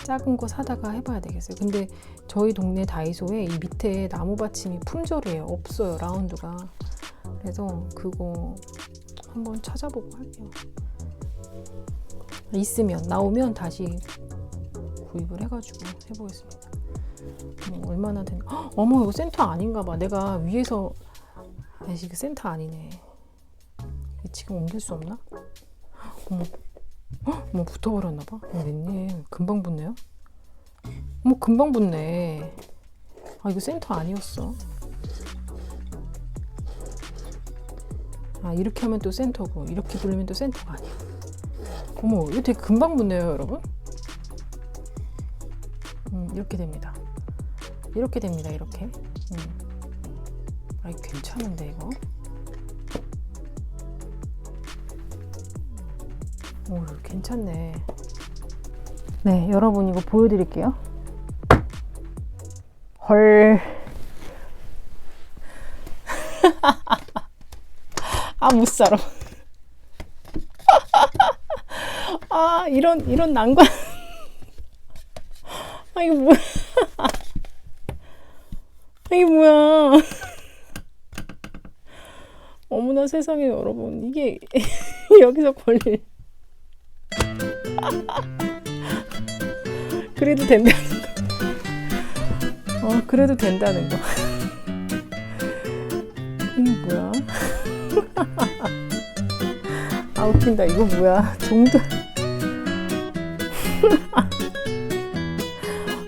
작은 거 사다가 해봐야 되겠어요. 근데 저희 동네 다이소에 이 밑에 나무 받침이 품절이에요. 없어요, 라운드가. 그래서 그거 한번 찾아보고 할게요. 있으면, 나오면 다시 구입을 해가지고 해보겠습니다. 얼마나 되나. 어머, 이거 센터 아닌가 봐. 내가 위에서, 아이씨, 이거 센터 아니네. 지금 옮길 수 없나? 어머, 어머, 붙어버렸나 봐. 웬일, 금방 붙네요. 어머, 금방 붙네. 아, 이거 센터 아니었어. 아, 이렇게 하면 또 센터고, 이렇게 돌리면 또 센터가 아니야. 어머, 이거 되게 금방 붙네요, 여러분. 이렇게 됩니다. 이렇게 됩니다, 이렇게. 아, 이거 괜찮은데, 이거. 오, 괜찮네. 네, 여러분, 이거 보여드릴게요. 헐. 아, 못 살아. 아, 이런 난관. 아, 이거 뭐야. 이게 뭐야. 어머나 세상에, 여러분. 이게 여기서 걸릴. 그래도 된다는 거. 그래도 된다는 거. 이게 뭐야. 아, 웃긴다. 이거 뭐야. 정도.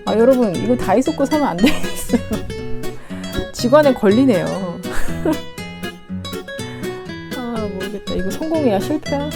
아, 여러분, 이거 다이소 거 사면 안 되겠어요. 직관에 걸리네요. 아, 모르겠다. 이거 성공이야, 실패야?